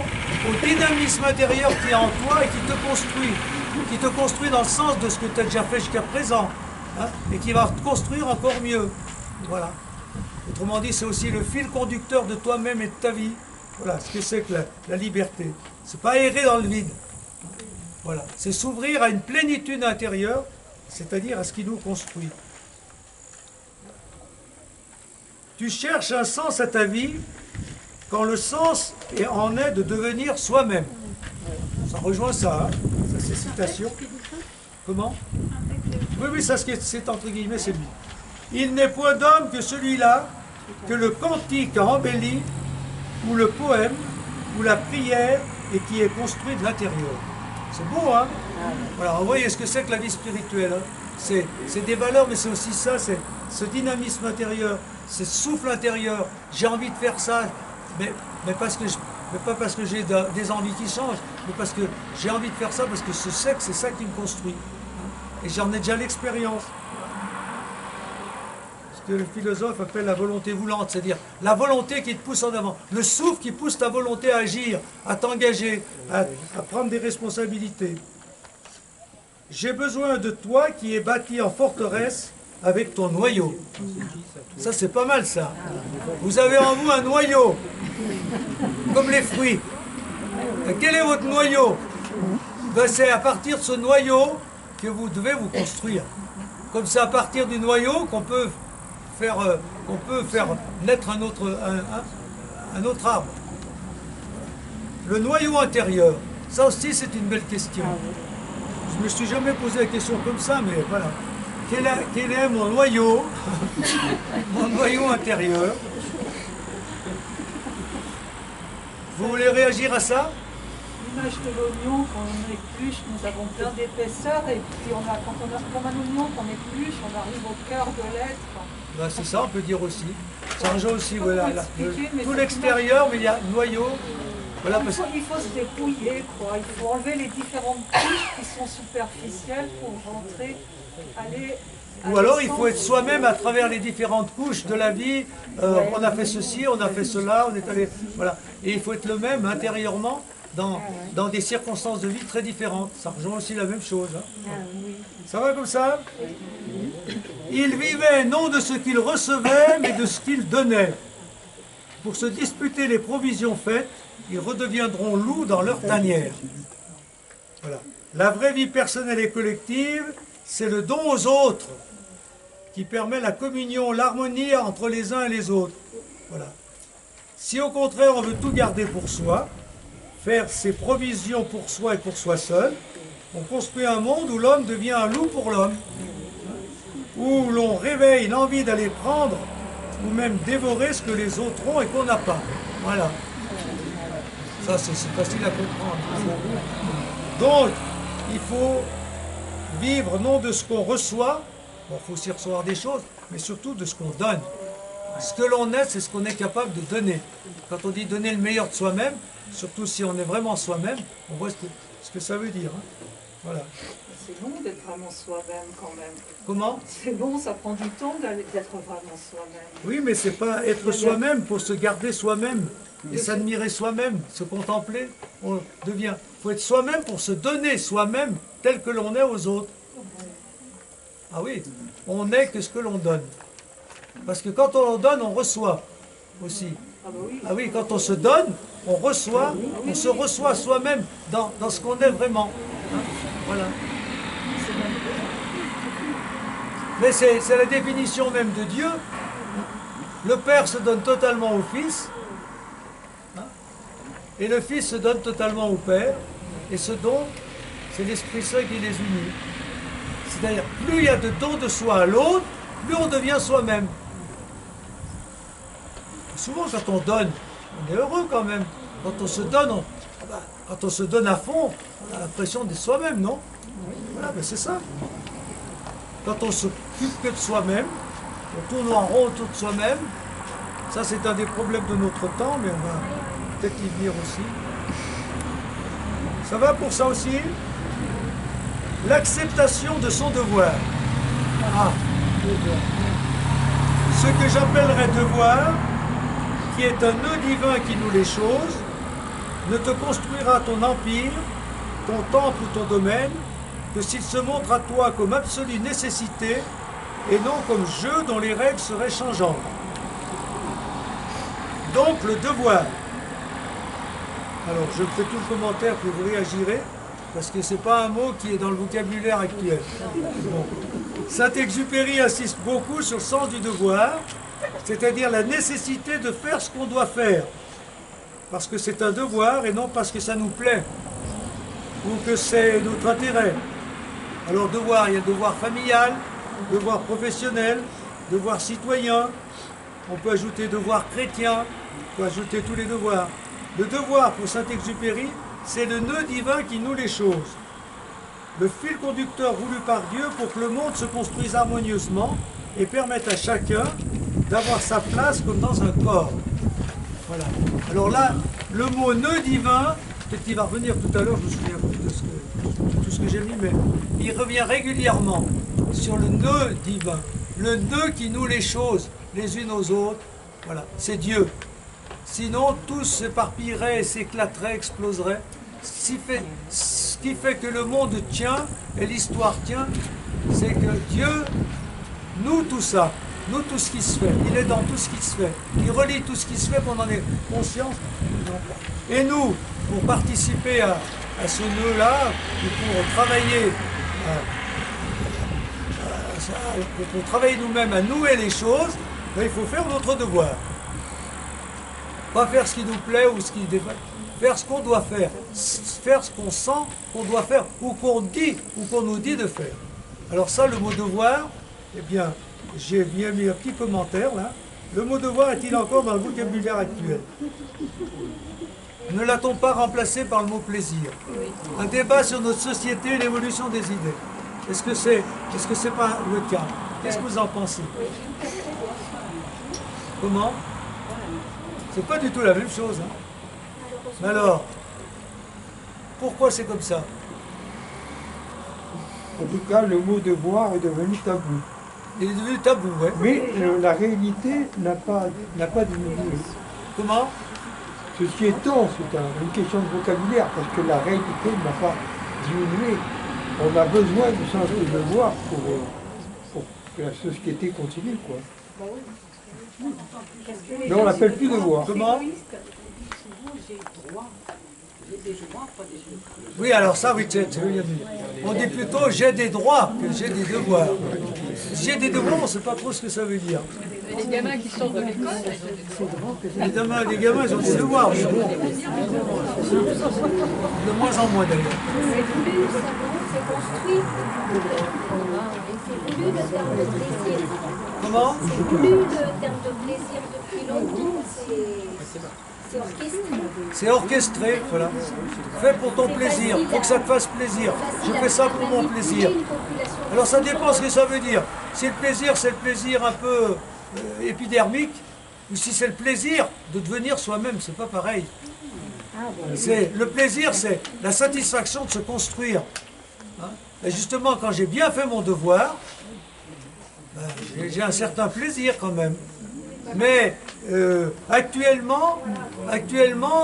au dynamisme intérieur qui est en toi et qui te construit dans le sens de ce que tu as déjà fait jusqu'à présent, hein, et qui va te construire encore mieux. Voilà. Autrement dit, c'est aussi le fil conducteur de toi-même et de ta vie. Voilà ce que c'est que la liberté. C'est pas errer dans le vide. Voilà. C'est s'ouvrir à une plénitude intérieure, c'est-à-dire à ce qui nous construit. Tu cherches un sens à ta vie quand le sens en est de devenir soi-même. Ça rejoint ça, hein. Ça c'est citation. Comment? Oui, ça c'est entre guillemets, c'est lui. Il n'est point d'homme que celui-là, que le cantique a embelli, ou le poème, ou la prière, et qui est construit de l'intérieur. C'est beau, hein? Voilà, vous voyez ce que c'est que la vie spirituelle. Hein? C'est des valeurs, mais c'est aussi ça, c'est ce dynamisme intérieur, ce souffle intérieur. J'ai envie de faire ça, mais pas parce que j'ai des envies qui changent, mais parce que j'ai envie de faire ça, parce que je sais que c'est ça qui me construit. Et j'en ai déjà l'expérience. Ce que le philosophe appelle la volonté voulante, c'est-à-dire la volonté qui te pousse en avant, le souffle qui pousse ta volonté à agir, à t'engager, à prendre des responsabilités. J'ai besoin de toi qui es bâti en forteresse avec ton noyau. Ça, c'est pas mal, ça. Vous avez en vous un noyau, comme les fruits. Quel est votre noyau? Ben, c'est à partir de ce noyau que vous devez vous construire. Comme c'est à partir du noyau qu'on peut faire naître un autre arbre. Le noyau intérieur, ça aussi c'est une belle question. Je ne me suis jamais posé la question comme ça, mais voilà. Quel est mon noyau, mon noyau intérieur? Vous voulez réagir à ça? L'image de l'oignon, quand on épluche, nous avons plein d'épaisseur, et puis comme un oignon qu'on épluche, on arrive au cœur de l'être. Ben, c'est ça, on peut dire aussi. Ça rejoint aussi, voilà, tout cette l'extérieur, mais il y a noyau. Voilà, il faut se débrouiller, quoi. Il faut enlever les différentes couches qui sont superficielles pour rentrer, aller... Ou alors il faut être soi-même à travers les différentes couches de la vie. On a fait ceci, on a fait cela, on est allé... Voilà. Et il faut être le même intérieurement dans des circonstances de vie très différentes. Ça rejoint aussi la même chose. Hein. Ça va comme ça? Il vivait non de ce qu'il recevait, mais de ce qu'il donnait. Pour se disputer les provisions faites, ils redeviendront loups dans leur tanière. Voilà. La vraie vie personnelle et collective, c'est le don aux autres qui permet la communion, l'harmonie entre les uns et les autres. Voilà. Si au contraire on veut tout garder pour soi, faire ses provisions pour soi et pour soi seul, on construit un monde où l'homme devient un loup pour l'homme, où l'on réveille l'envie d'aller prendre ou même dévorer ce que les autres ont et qu'on n'a pas. Voilà. Ça, c'est facile à comprendre. Donc, il faut vivre non de ce qu'on reçoit, bon, il faut aussi recevoir des choses, mais surtout de ce qu'on donne. Ce que l'on est, c'est ce qu'on est capable de donner. Quand on dit donner le meilleur de soi-même, surtout si on est vraiment soi-même, on voit ce que ça veut dire. Hein. Voilà. C'est long d'être vraiment soi-même quand même. Comment? C'est long, ça prend du temps d'être vraiment soi-même. Oui, mais c'est pas être soi-même pour se garder soi-même et s'admirer soi-même, se contempler. On devient. Il faut être soi-même pour se donner soi-même tel que l'on est aux autres. Ah oui, on n'est que ce que l'on donne. Parce que quand on donne, on reçoit aussi. Ah oui, quand on se donne, on reçoit, on se reçoit soi-même dans ce qu'on est vraiment. Hein? Voilà. Mais c'est la définition même de Dieu. Le Père se donne totalement au Fils, hein, et le Fils se donne totalement au Père, et ce don, c'est l'Esprit Saint qui les unit. C'est-à-dire, plus il y a de dons de soi à l'autre, plus on devient soi-même. Souvent, quand on donne, on est heureux quand même. Quand on se donne, quand on se donne à fond, on a l'impression d'être soi-même, non? Voilà, ben c'est ça. Quand on s'occupe que de soi-même, on tourne en rond autour de soi-même, ça c'est un des problèmes de notre temps, mais on va peut-être y venir aussi. Ça va pour ça aussi? L'acceptation de son devoir. Ah. Ce que j'appellerais devoir, qui est un nœud divin qui noue les choses, ne te construira ton empire, ton temple ou ton domaine, que s'il se montre à toi comme absolue nécessité et non comme jeu dont les règles seraient changeantes. Donc le devoir. Alors je fais tout le commentaire puis vous réagirez, parce que ce n'est pas un mot qui est dans le vocabulaire actuel. Bon. Saint-Exupéry insiste beaucoup sur le sens du devoir, c'est-à-dire la nécessité de faire ce qu'on doit faire, parce que c'est un devoir et non parce que ça nous plaît, ou que c'est notre intérêt. Alors devoir, il y a devoir familial, devoir professionnel, devoir citoyen, on peut ajouter devoir chrétien, on peut ajouter tous les devoirs. Le devoir pour Saint-Exupéry, c'est le nœud divin qui noue les choses. Le fil conducteur voulu par Dieu pour que le monde se construise harmonieusement et permette à chacun d'avoir sa place comme dans un corps. Voilà. Alors là, le mot nœud divin, peut-être qu'il va revenir tout à l'heure, je me souviens plus de tout ce que j'ai mis, mais il revient régulièrement sur le nœud divin, le nœud qui noue les choses les unes aux autres. Voilà, c'est Dieu. Sinon, tout s'éparpillerait, s'éclaterait, exploserait. Ce qui fait que le monde tient et l'histoire tient, c'est que Dieu noue tout ça. nous, tout ce qui se fait. Il est dans tout ce qui se fait. Il relie tout ce qui se fait pour en avoir conscience. Et nous, pour participer à ce nœud-là, et pour travailler, pour travailler nous-mêmes à nouer les choses, ben, il faut faire notre devoir. Pas faire ce qui nous plaît ou ce qui déplaît. Faire ce qu'on doit faire. Faire ce qu'on sent qu'on doit faire ou qu'on dit ou qu'on nous dit de faire. Alors ça, le mot devoir, eh bien, j'ai bien mis un petit commentaire là. Le mot devoir est-il encore dans le vocabulaire actuel? Ne l'a-t-on pas remplacé par le mot plaisir? Un débat sur notre société et l'évolution des idées. Est-ce que c'est pas le cas? Qu'est-ce que vous en pensez? Comment? C'est pas du tout la même chose. Hein. Mais alors, pourquoi c'est comme ça? En tout cas, le mot devoir est devenu tabou. Il est devenu tabou, oui. Mais la réalité n'a pas diminué. Comment? Ceci étant, c'est une question de vocabulaire, parce que la réalité n'a pas diminué. On a besoin du sens du devoir pour que la société continue, quoi. Mais on l'appelle plus devoir. Comment? Oui, alors ça, oui, on dit plutôt j'ai des droits que j'ai des devoirs. J'ai des devoirs, on ne sait pas trop ce que ça veut dire. Les gamins qui sortent de l'école, les gamins, ils ont des devoirs, mais bon. De moins en moins d'ailleurs. C'est voulu, c'est construit. Et c'est voulu le terme de plaisir. Comment? C'est voulu le terme de plaisir depuis longtemps. C'est orchestré. C'est orchestré, voilà. Fais pour ton plaisir, il faut que ça te fasse plaisir. Je fais ça pour mon plaisir. Alors ça dépend ce que ça veut dire. Si le plaisir, c'est le plaisir un peu épidermique, ou si c'est le plaisir de devenir soi-même, c'est pas pareil. Le plaisir, c'est la satisfaction de se construire. Hein? Et justement, quand j'ai bien fait mon devoir, ben, j'ai un certain plaisir quand même. Mais actuellement,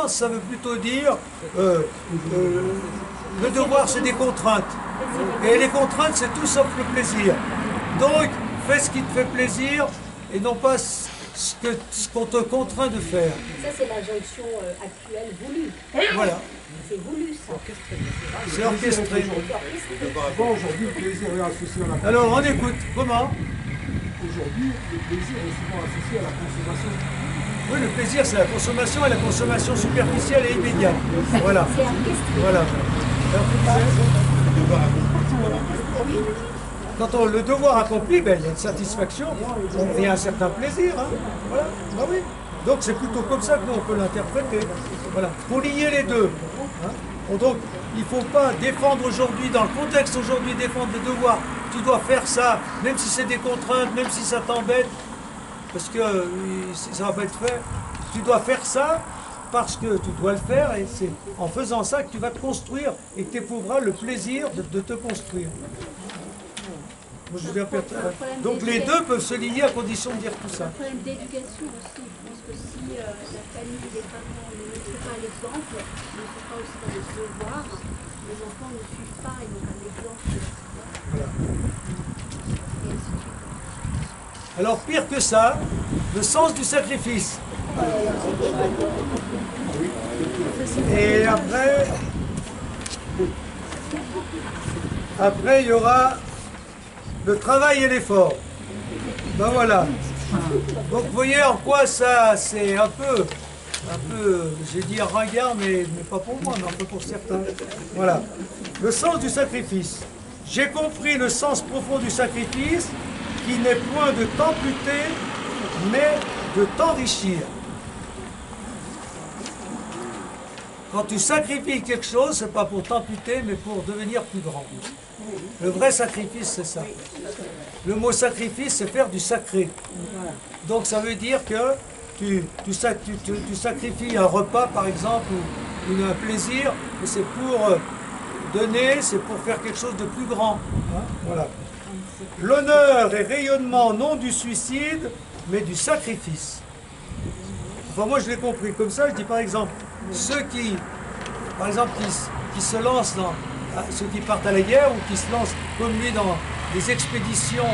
ça veut plutôt dire le devoir, c'est des contraintes. Et les contraintes, c'est tout sauf le plaisir. Donc, fais ce qui te fait plaisir et non pas ce qu'on te contraint de faire. Ça, c'est l'injonction actuelle voulue. Voilà. C'est voulu, ça. C'est orchestré. Bon, aujourd'hui, le plaisir est associé à la... Alors, on écoute. Comment? Aujourd'hui, le plaisir est souvent associé à la consommation. Oui, le plaisir, c'est la consommation et la consommation superficielle et immédiate. Voilà. Voilà. Quand on le devoir accompli, ben, il y a une satisfaction, il y a un certain plaisir. Hein. Voilà. Ben oui. Donc c'est plutôt comme ça que nous on peut l'interpréter. Voilà. Pour lier les deux. Hein. Donc il ne faut pas défendre aujourd'hui, dans le contexte aujourd'hui, défendre le devoir. Tu dois faire ça, même si c'est des contraintes, même si ça t'embête, parce que ça va pas être fait. Tu dois faire ça parce que tu dois le faire et c'est en faisant ça que tu vas te construire et que tu éprouveras le plaisir de te construire. Donc les deux peuvent se lier à condition de dire tout ça. Un problème d'éducation aussi. Je pense que si la famille et les parents ne montrent pas l'exemple, ne sont pas aussi dans le devoir, les enfants ne suivent pas, ils n'ont pas l'exemple. Voilà. Alors pire que ça, le sens du sacrifice. Et après il y aura le travail et l'effort. Ben voilà. Donc vous voyez en quoi ça, c'est un peu, j'ai dit ringard, mais pas pour moi, mais un peu pour certains. Voilà. Le sens du sacrifice. J'ai compris le sens profond du sacrifice, qui n'est point de t'amputer, mais de t'enrichir. Quand tu sacrifies quelque chose, c'est pas pour t'amputer, mais pour devenir plus grand. Le vrai sacrifice, c'est ça. Le mot sacrifice, c'est faire du sacré. Donc ça veut dire que tu sacrifies un repas, par exemple, ou un plaisir, mais c'est pour donner, c'est pour faire quelque chose de plus grand. Hein, voilà. L'honneur et rayonnement non du suicide, mais du sacrifice. Enfin, moi, je l'ai compris comme ça. Je dis, par exemple, ceux qui se lancent ceux qui partent à la guerre ou qui se lancent comme lui dans des expéditions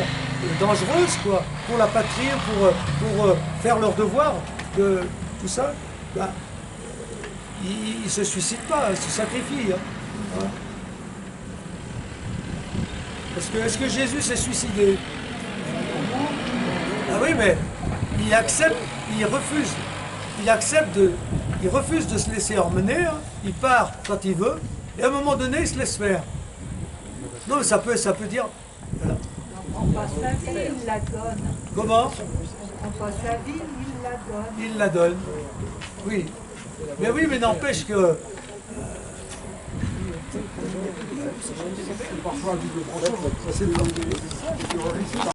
dangereuses, quoi, pour la patrie, pour faire leur devoir, de tout ça, ben, ils ne se suicident pas, ils se sacrifient. Hein. Voilà. Est-ce que Jésus s'est suicidé? Ah oui, mais il accepte, il refuse. Il refuse de se laisser emmener, hein. Il part quand il veut, et à un moment donné, il se laisse faire. Non, mais ça peut dire... Voilà. On prend pas sa vie, il la donne. Comment? On prend pas sa vie, il la donne. Il la donne. Oui. Mais n'empêche que... Parfois, à double tranchant, c'est